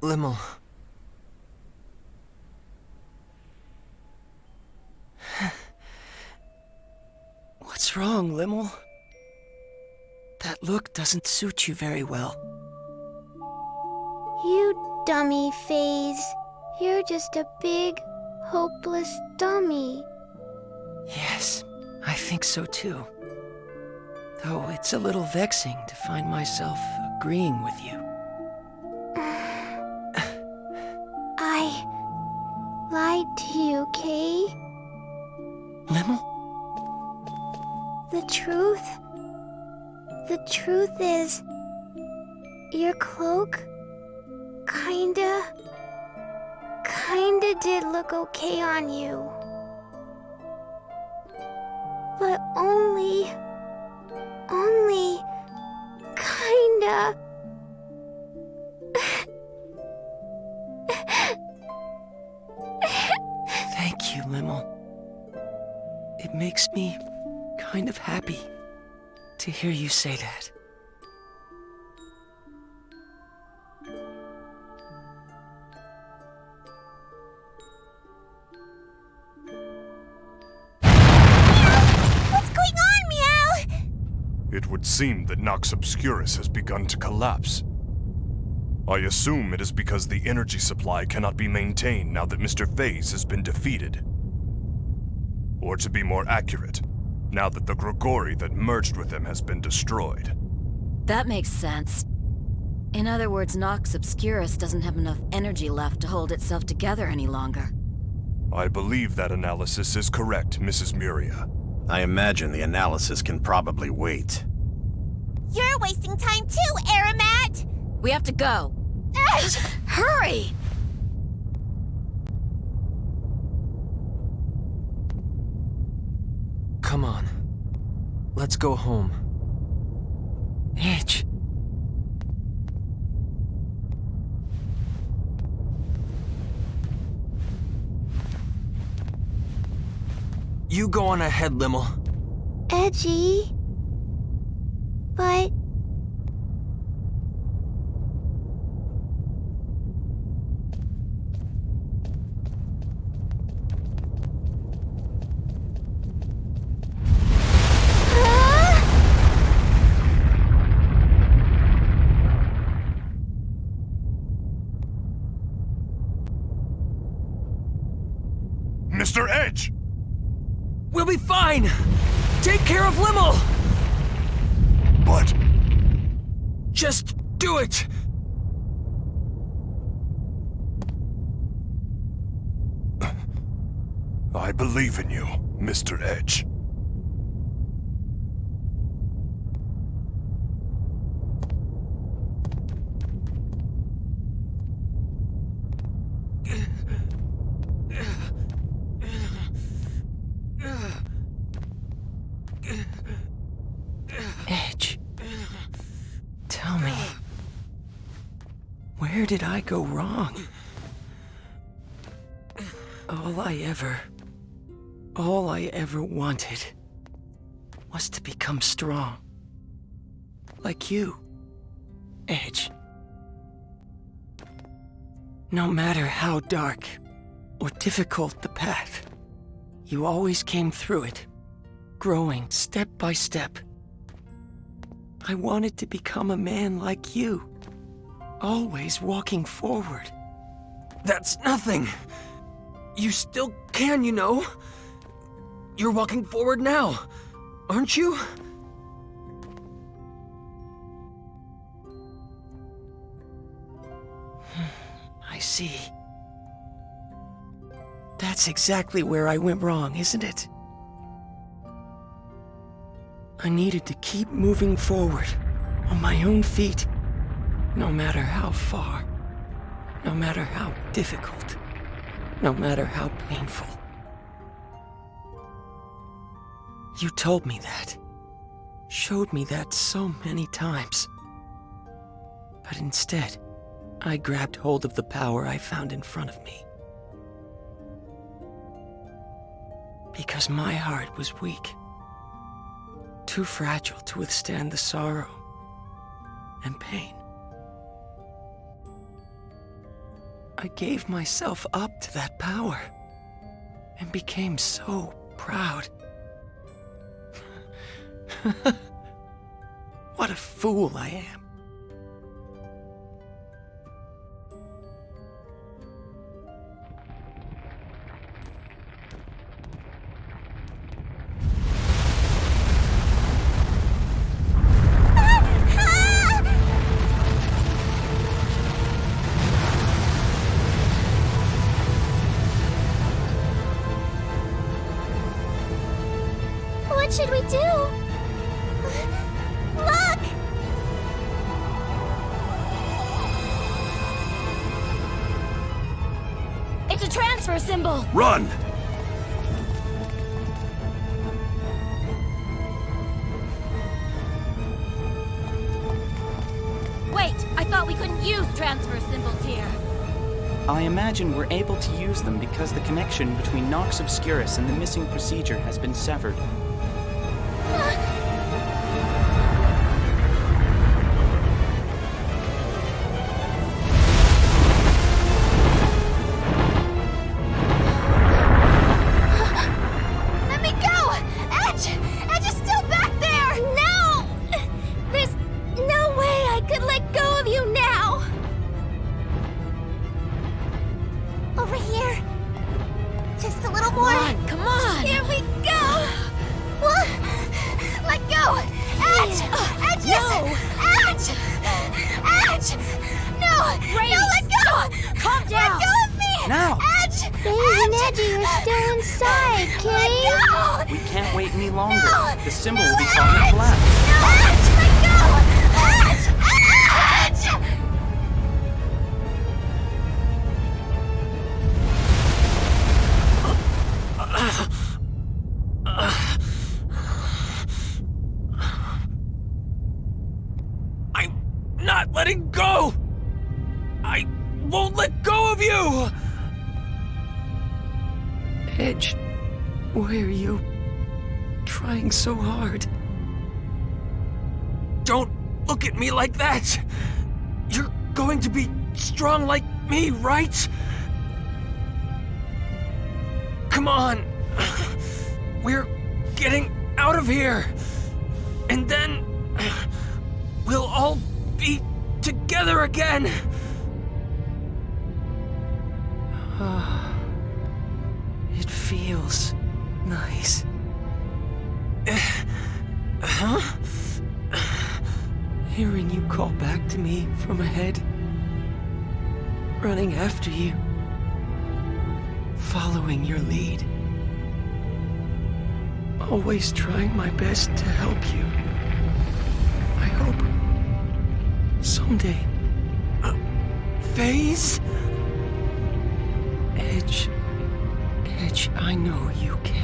Limmel. What's wrong, Limmel? That look doesn't suit you very well. You dummy, FaZe. You're just a big, hopeless dummy. Yes, I think so too. Though it's a little vexing to find myself agreeing with you. I lied to you, Kay. Limmel? The truth is, your cloak kinda did look okay on you. But only kinda. Thank you, Limmel. It makes me kind of happy to hear you say that. What's going on, Meow? It would seem that Nox Obscurus has begun to collapse. I assume it is because the energy supply cannot be maintained now that Mr. FaZe has been defeated. Or to be more accurate, now that the Grigori that merged with him has been destroyed. That makes sense. In other words, Nox Obscurus doesn't have enough energy left to hold itself together any longer. I believe that analysis is correct, Mrs. Muria. I imagine the analysis can probably wait. You're wasting time too, Aramat! We have to go. Hurry! Come on. Let's go home. Edge. You go on ahead, Limmel. Edgy. But... Mr. Edge! We'll be fine! Take care of Limmel! But... Just do it! I believe in you, Mr. Edge. Edge. Tell me. Where did I go wrong? All I ever wanted was to become strong. Like you, Edge. No matter how dark or difficult the path, you always came through it, growing step by step. I wanted to become a man like you, always walking forward. That's nothing! You still can, you know. You're walking forward now, aren't you? I see. That's exactly where I went wrong, isn't it? I needed to keep moving forward on my own feet, no matter how far, no matter how difficult, no matter how painful. You told me that, showed me that so many times. But instead, I grabbed hold of the power I found in front of me. Because my heart was weak, too fragile to withstand the sorrow and pain. I gave myself up to that power and became so proud. What a fool I am. What should we do? Look! It's a transfer symbol! Run! Wait, I thought we couldn't use transfer symbols here. I imagine we're able to use them because the connection between Nox Obscurus and the missing procedure has been severed. Let me go! Edge! Edge is still back there! No! There's no way I could let go of you now! Over here. Just a little more. Come on! Here we go! Let go! Edge! Edge! No! Edge! Edge! No! Grace, No, let go! Calm down! Let go of me! Now! Edge! Daisy and Edgy are still inside, Kitty! Let go! We can't wait any longer. No! The symbol No, will be causing Edge! collapse. No, Edge! Let go! Edge! Edge! I'm not letting go! I won't let go of you! Edge, why are you trying so hard? Don't look at me like that! You're going to be strong like me, right? Come on! We're getting out of here! And then we'll all be together again! It feels nice. Huh? Hearing you call back to me from ahead. Running after you. Following your lead. Always trying my best to help you. I hope someday. Phase? Edge, I know you can.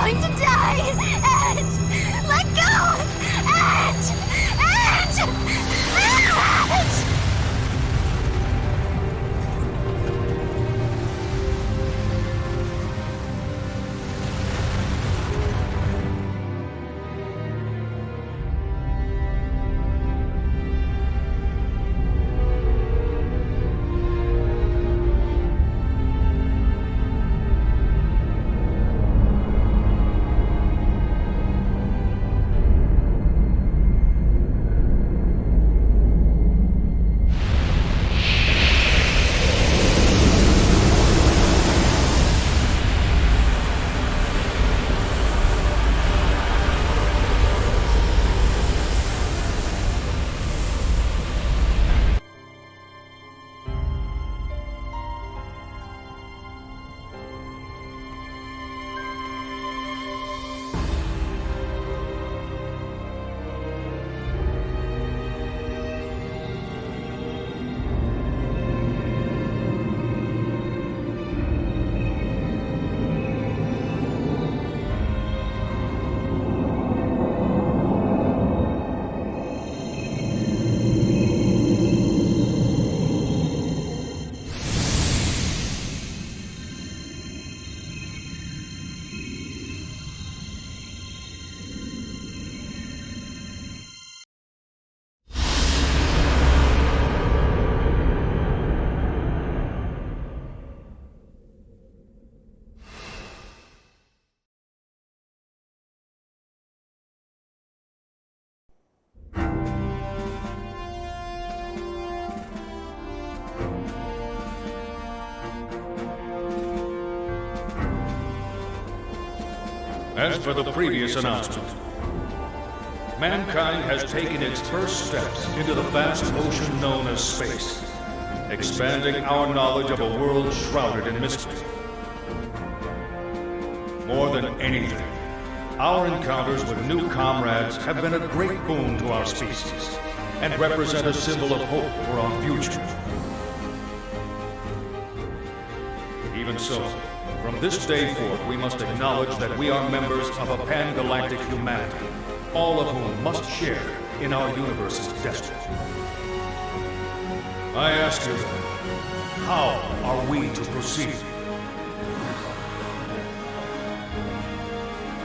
going to die! Edge! Let go! Edge! Edge! Edge! As for the previous announcement, mankind has taken its first steps into the vast ocean known as space, expanding our knowledge of a world shrouded in mystery. More than anything, our encounters with new comrades have been a great boon to our species and represent a symbol of hope for our future. Even so, from this day forth, we must acknowledge that we are members of a pan-galactic humanity, all of whom must share in our universe's destiny. I ask you then, how are we to proceed?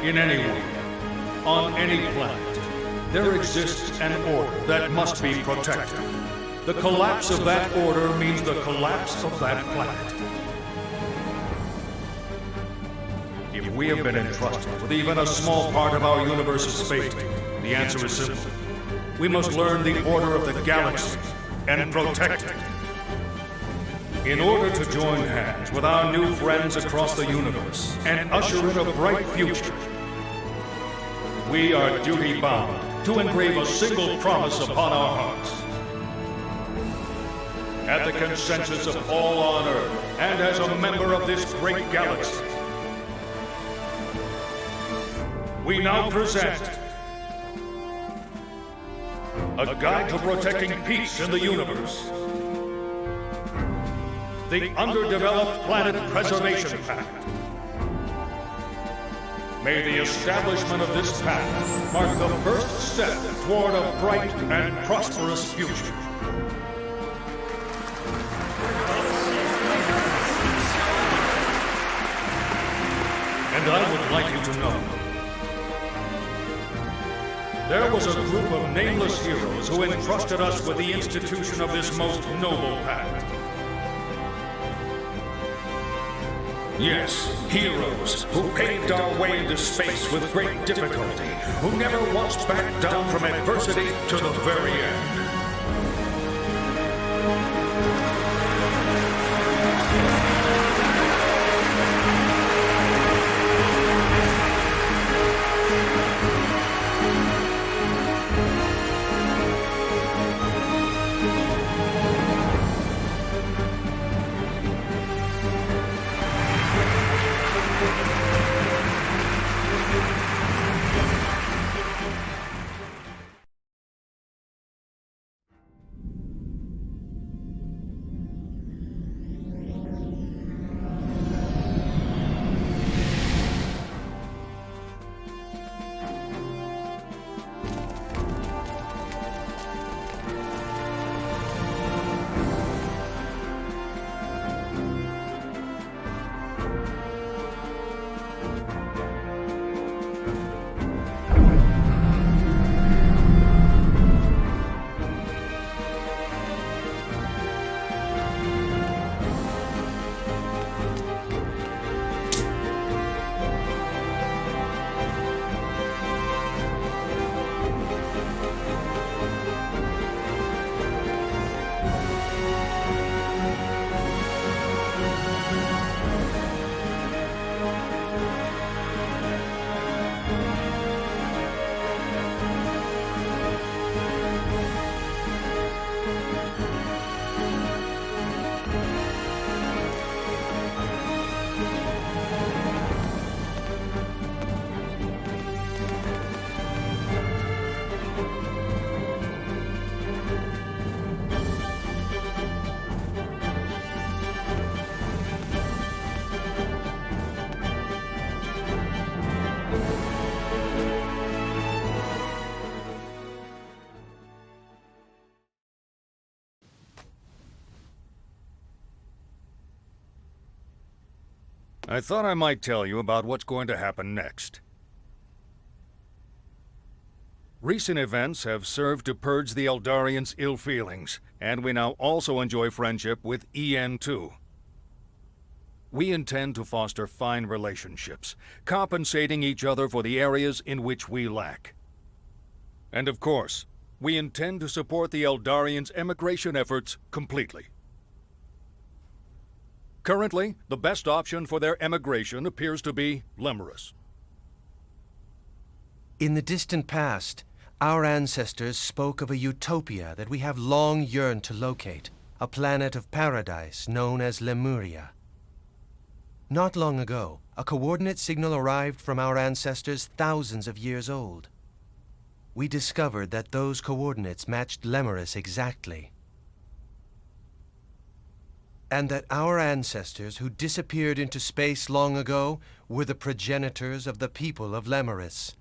In any world, on any planet, there exists an order that must be protected. The collapse of that order means the collapse of that planet. If we have been entrusted with even a small part of our universe's fate, the answer is simple. We must learn the order of the galaxy and protect it. In order to join hands with our new friends across the universe and usher in a bright future, we are duty-bound to engrave a single promise upon our hearts. At the consensus of all on Earth, and as a member of this great galaxy, we now present a guide to protecting peace in the universe. The Underdeveloped Planet Preservation Pact. May the establishment of this pact mark the first step toward a bright and prosperous future. And I would like you to know, there was a group of nameless heroes who entrusted us with the institution of this most noble pact. Yes, heroes who paved our way into space with great difficulty, who never once backed down from adversity to the very end. I thought I might tell you about what's going to happen next. Recent events have served to purge the Eldarians' ill feelings, and we now also enjoy friendship with EN2. We intend to foster fine relationships, compensating each other for the areas in which we lack. And of course, we intend to support the Eldarians' emigration efforts completely. Currently, the best option for their emigration appears to be Lemurus. In the distant past, our ancestors spoke of a utopia that we have long yearned to locate, a planet of paradise known as Lemuria. Not long ago, a coordinate signal arrived from our ancestors thousands of years old. We discovered that those coordinates matched Lemurus exactly. And that our ancestors who disappeared into space long ago were the progenitors of the people of Lemurus.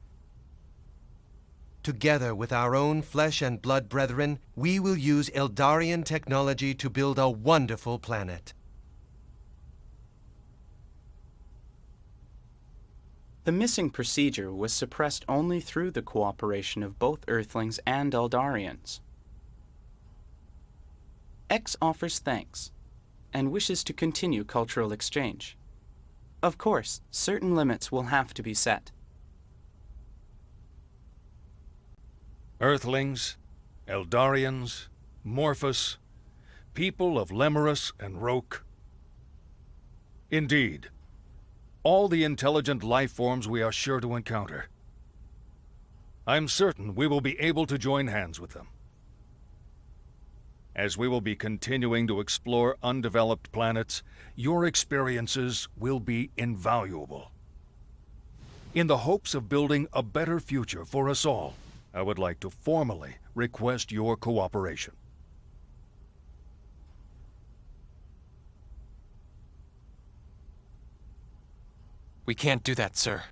Together with our own flesh and blood brethren, we will use Eldarian technology to build a wonderful planet. The missing procedure was suppressed only through the cooperation of both Earthlings and Eldarians. X offers thanks, and wishes to continue cultural exchange. Of course, certain limits will have to be set. Earthlings, Eldarians, Morphus, people of Lemurus and Roke. Indeed, all the intelligent life forms we are sure to encounter. I'm certain we will be able to join hands with them. As we will be continuing to explore undeveloped planets, your experiences will be invaluable. In the hopes of building a better future for us all, I would like to formally request your cooperation. We can't do that, sir.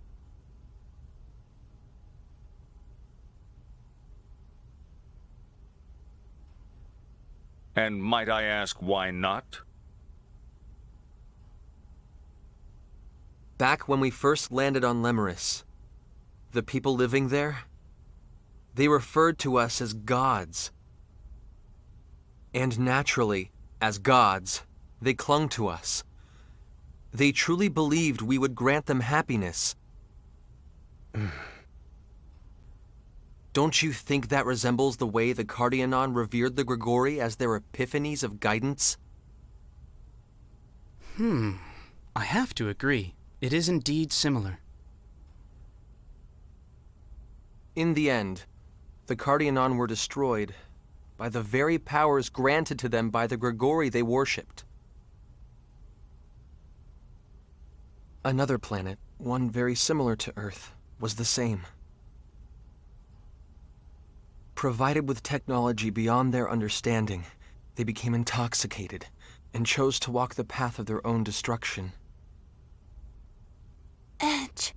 And might I ask why not? Back when we first landed on Lemurus, the people living there, they referred to us as gods. And naturally, as gods, they clung to us. They truly believed we would grant them happiness. Don't you think that resembles the way the Cardianon revered the Grigori as their epiphanies of guidance? I have to agree. It is indeed similar. In the end, the Cardianon were destroyed by the very powers granted to them by the Grigori they worshipped. Another planet, one very similar to Earth, was the same. Provided with technology beyond their understanding, they became intoxicated and chose to walk the path of their own destruction. Edge.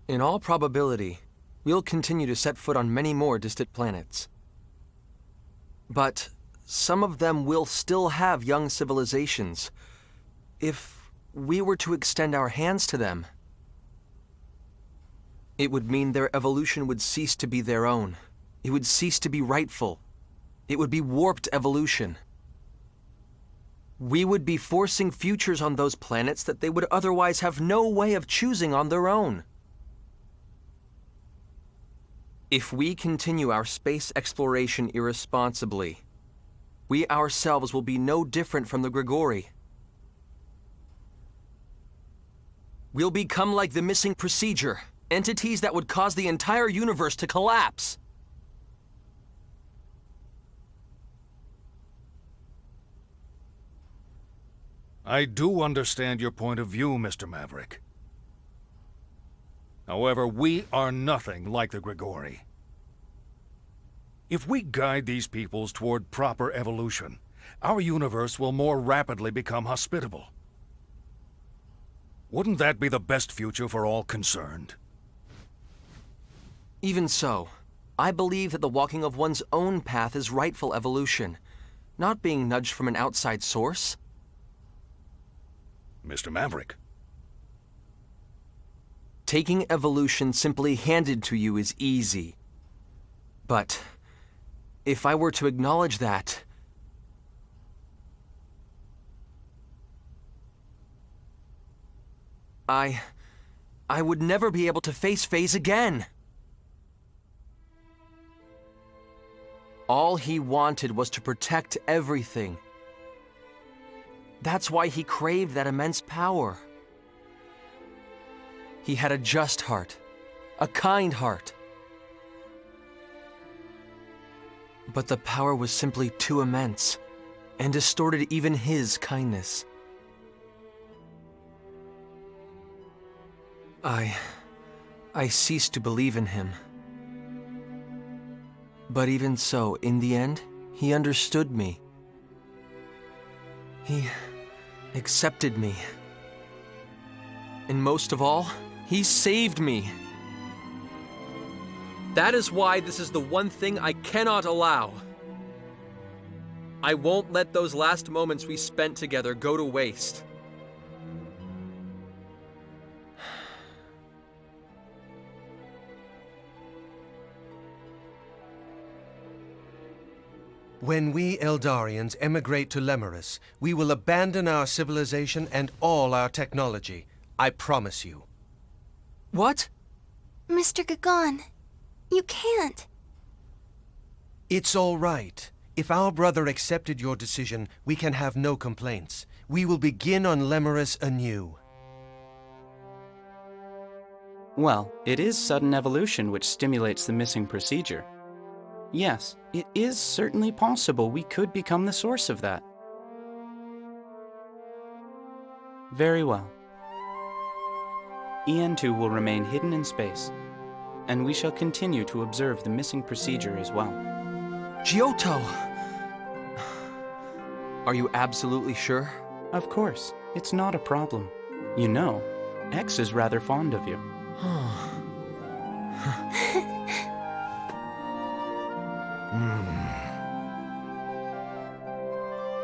In all probability, we'll continue to set foot on many more distant planets. But some of them will still have young civilizations. If we were to extend our hands to them, it would mean their evolution would cease to be their own. It would cease to be rightful. It would be warped evolution. We would be forcing futures on those planets that they would otherwise have no way of choosing on their own. If we continue our space exploration irresponsibly, we ourselves will be no different from the Grigori. We'll become like the missing procedure, entities that would cause the entire universe to collapse. I do understand your point of view, Mr. Maverick. However, we are nothing like the Grigori. If we guide these peoples toward proper evolution, our universe will more rapidly become hospitable. Wouldn't that be the best future for all concerned? Even so, I believe that the walking of one's own path is rightful evolution, not being nudged from an outside source. Mr. Maverick. Taking evolution simply handed to you is easy. But if I were to acknowledge that, I would never be able to face Phase again. All he wanted was to protect everything. That's why he craved that immense power. He had a just heart, a kind heart. But the power was simply too immense, and distorted even his kindness. I ceased to believe in him. But even so, in the end, he understood me. He accepted me. And most of all, he saved me. That is why this is the one thing I cannot allow. I won't let those last moments we spent together go to waste. When we Eldarians emigrate to Lemurus, we will abandon our civilization and all our technology. I promise you. What? Mr. Gagon, you can't. It's all right. If our brother accepted your decision, we can have no complaints. We will begin on Lemurus anew. Well, it is sudden evolution which stimulates the missing procedure. Yes, it is certainly possible we could become the source of that. Very well. EN2 will remain hidden in space, and we shall continue to observe the missing procedure as well. Giotto! Are you absolutely sure? Of course, it's not a problem. You know, X is rather fond of you.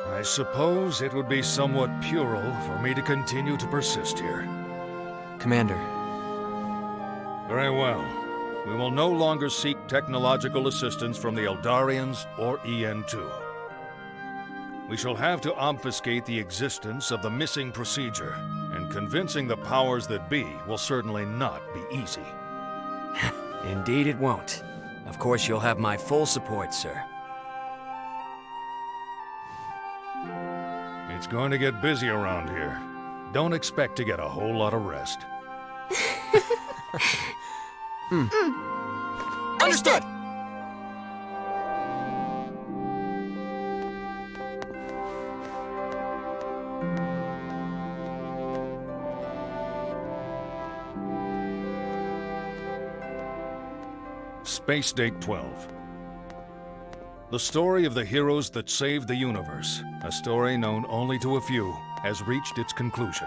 I suppose it would be somewhat puerile for me to continue to persist here. Commander. Very well. We will no longer seek technological assistance from the Eldarians or EN2. We shall have to obfuscate the existence of the missing procedure, and convincing the powers that be will certainly not be easy. Indeed it won't. Of course you'll have my full support, sir. It's going to get busy around here. Don't expect to get a whole lot of rest. Understood! Space Date 12. The story of the heroes that saved the universe, a story known only to a few, has reached its conclusion.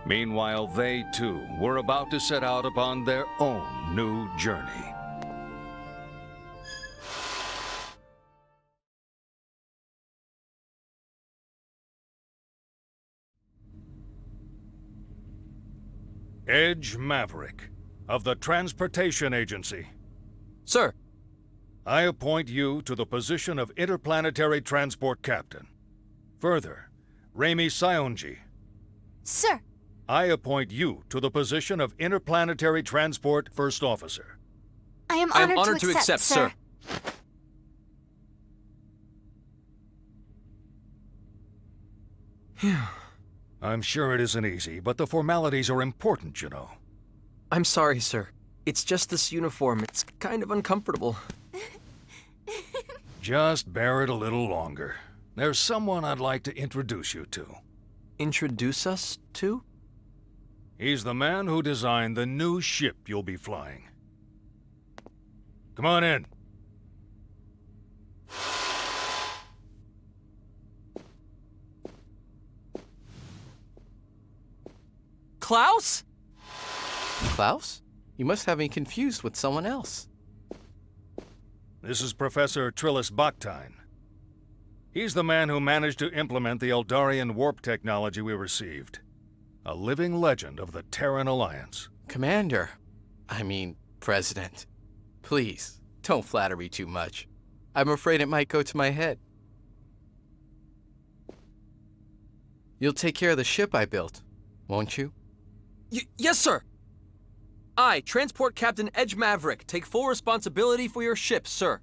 Meanwhile, they too were about to set out upon their own new journey. Edge Maverick, of the Transportation Agency. Sir. I appoint you to the position of Interplanetary Transport Captain. Further, Remi Saionji. Sir. I appoint you to the position of Interplanetary Transport First Officer. I am honored to accept, sir. I'm sure it isn't easy, but the formalities are important, you know. I'm sorry, sir. It's just this uniform. It's kind of uncomfortable. Just bear it a little longer. There's someone I'd like to introduce you to. Introduce us to? He's the man who designed the new ship you'll be flying. Come on in. Klaus? Klaus? You must have me confused with someone else. This is Professor Trillis Baktine. He's the man who managed to implement the Eldarian warp technology we received. A living legend of the Terran Alliance. Commander. I mean, President. Please, don't flatter me too much. I'm afraid it might go to my head. You'll take care of the ship I built, won't you? Yes, sir! I, Transport Captain Edge Maverick, take full responsibility for your ship, sir.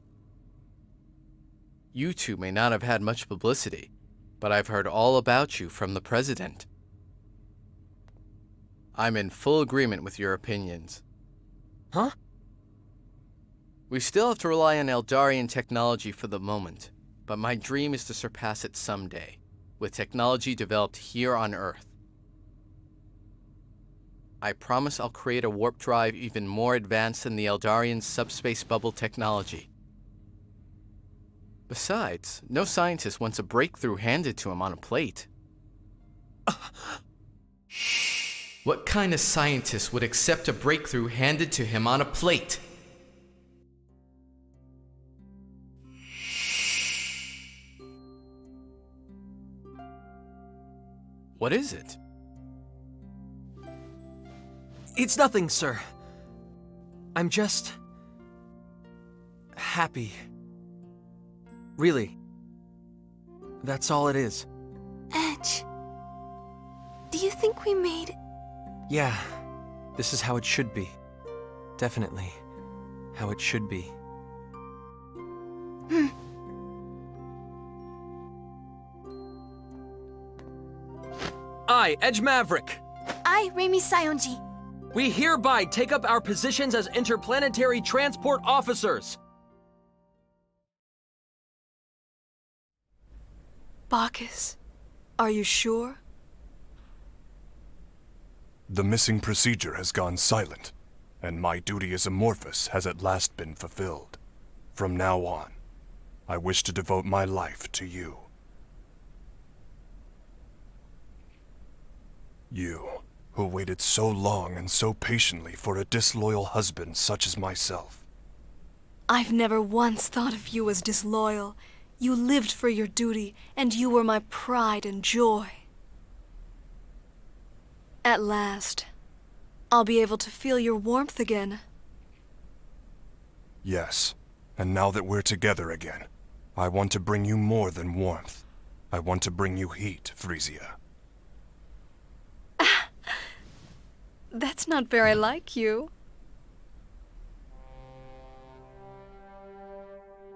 You two may not have had much publicity, but I've heard all about you from the President. I'm in full agreement with your opinions. Huh? We still have to rely on Eldarian technology for the moment, but my dream is to surpass it someday, with technology developed here on Earth. I promise I'll create a warp drive even more advanced than the Eldarian subspace bubble technology. Besides, no scientist wants a breakthrough handed to him on a plate. What kind of scientist would accept a breakthrough handed to him on a plate? What is it? It's nothing, sir. I'm just... happy. Really. That's all it is. Edge, do you think we made... Yeah, this is how it should be. Definitely how it should be. I, Edge Maverick. I, Remi Saionji. We hereby take up our positions as interplanetary transport officers. Bacchus, are you sure? The missing procedure has gone silent, and my duty as Amorphous has at last been fulfilled. From now on, I wish to devote my life to you. You, who waited so long and so patiently for a disloyal husband such as myself. I've never once thought of you as disloyal. You lived for your duty, and you were my pride and joy. At last, I'll be able to feel your warmth again. Yes, and now that we're together again, I want to bring you more than warmth. I want to bring you heat, Frisia. That's not very like you.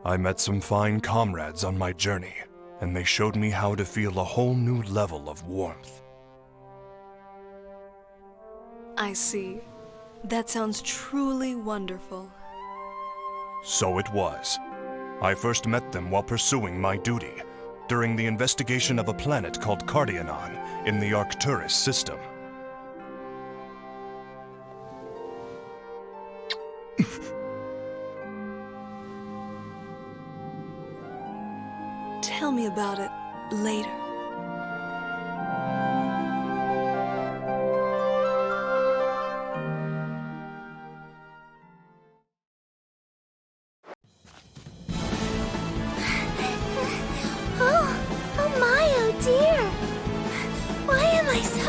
I met some fine comrades on my journey, and they showed me how to feel a whole new level of warmth. I see. That sounds truly wonderful. So it was. I first met them while pursuing my duty, during the investigation of a planet called Cardianon in the Arcturus system. Tell me about it later.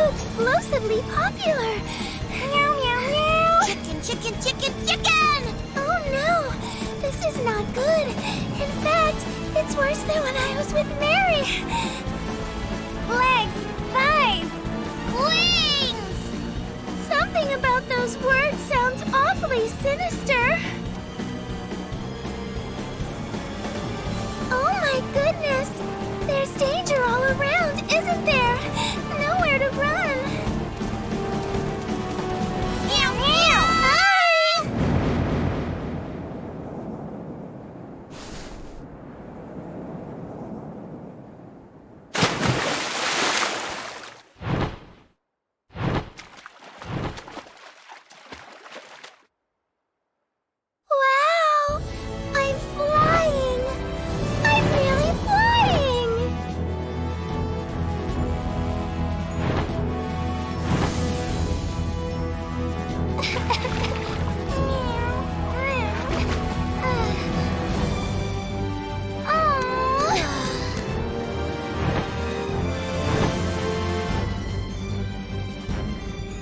explosively popular. Meow, meow, meow. Chicken, chicken, chicken, chicken! Oh no, this is not good. In fact, it's worse than when I was with Mary. Legs, thighs, wings! Something about those words sounds awfully sinister. Oh my goodness! There's danger all around, isn't there? Nowhere to run. Meow, meow! Hi! Wow! I'm flying! I'm really flying!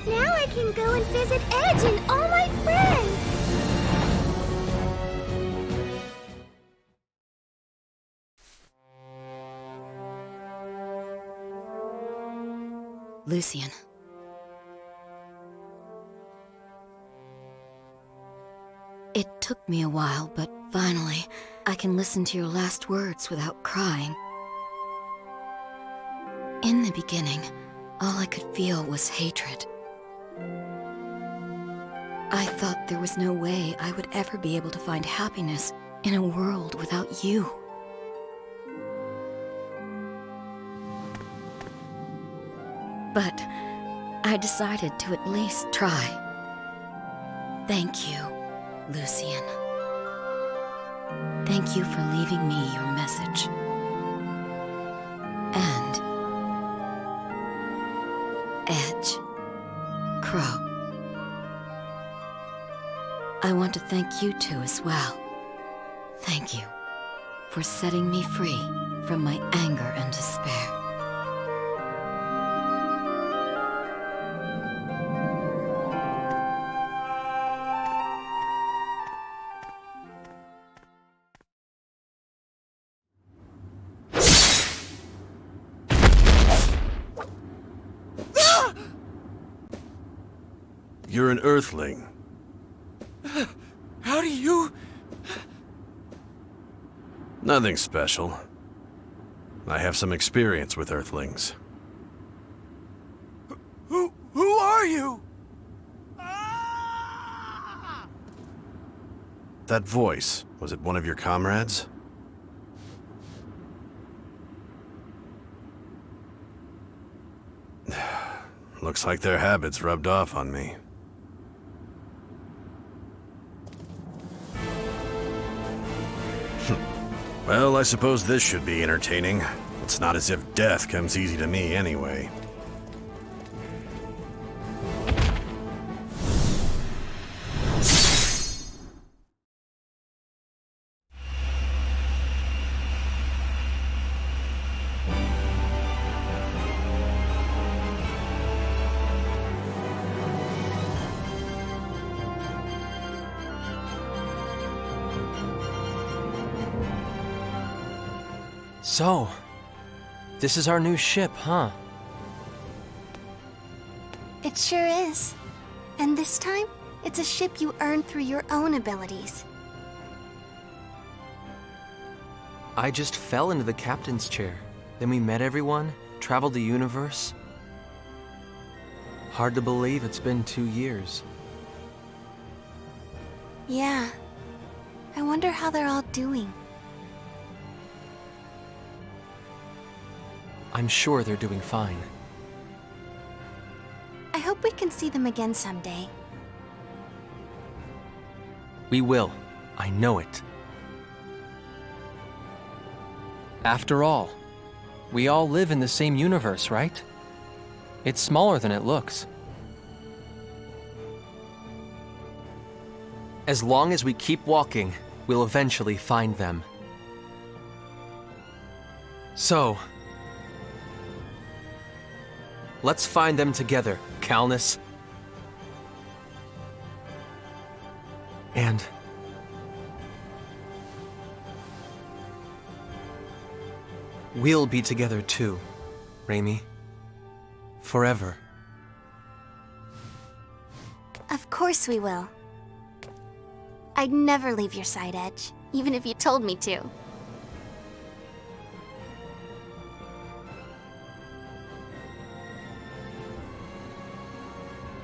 Now I can go and visit Edge and all my friends! Lucian. It took me a while, but finally, I can listen to your last words without crying. In the beginning, all I could feel was hatred. I thought there was no way I would ever be able to find happiness in a world without you. But I decided to at least try. Thank you, Lucian. Thank you for leaving me your message. And Edge, Crow. I want to thank you too as well. Thank you for setting me free from my anger and despair. You're an Earthling. How do you... Nothing special. I have some experience with Earthlings. Who are you? That voice, was it one of your comrades? Looks like their habits rubbed off on me. Well, I suppose this should be entertaining. It's not as if death comes easy to me anyway. So, this is our new ship, huh? It sure is. And this time, it's a ship you earned through your own abilities. I just fell into the captain's chair. Then we met everyone, traveled the universe. Hard to believe it's been 2 years. Yeah. I wonder how they're all doing. I'm sure they're doing fine. I hope we can see them again someday. We will. I know it. After all, we all live in the same universe, right? It's smaller than it looks. As long as we keep walking, we'll eventually find them. Let's find them together, Calnus. And... we'll be together too, Raimi. Forever. Of course we will. I'd never leave your side, Edge, even if you told me to.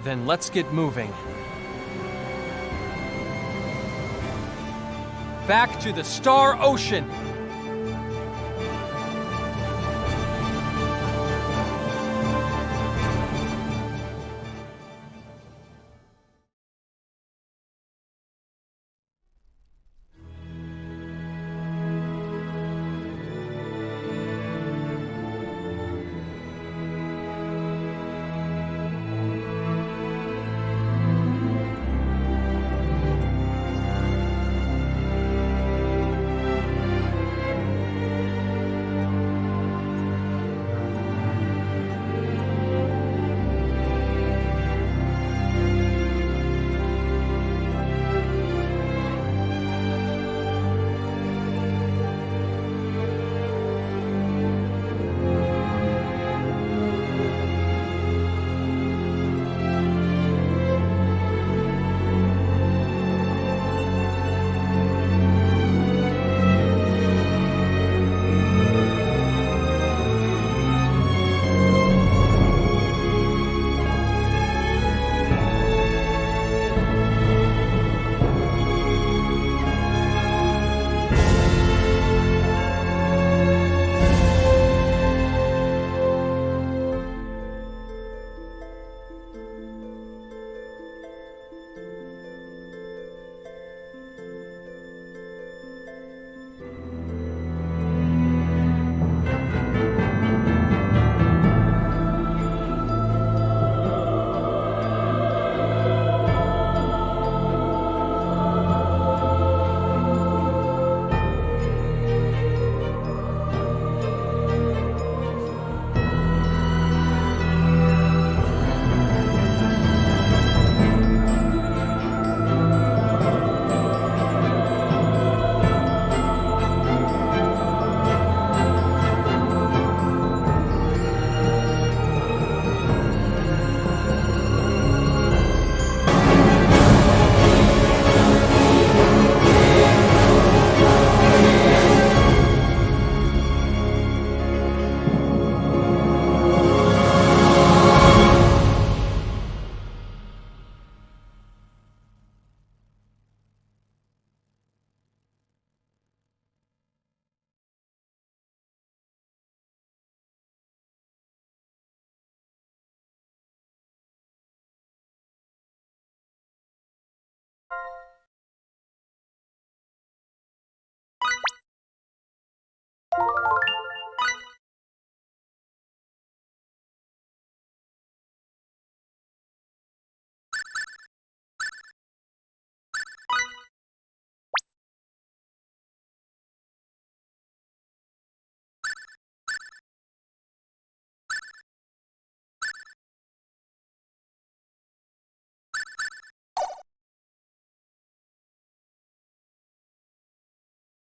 Then let's get moving. Back to the Star Ocean!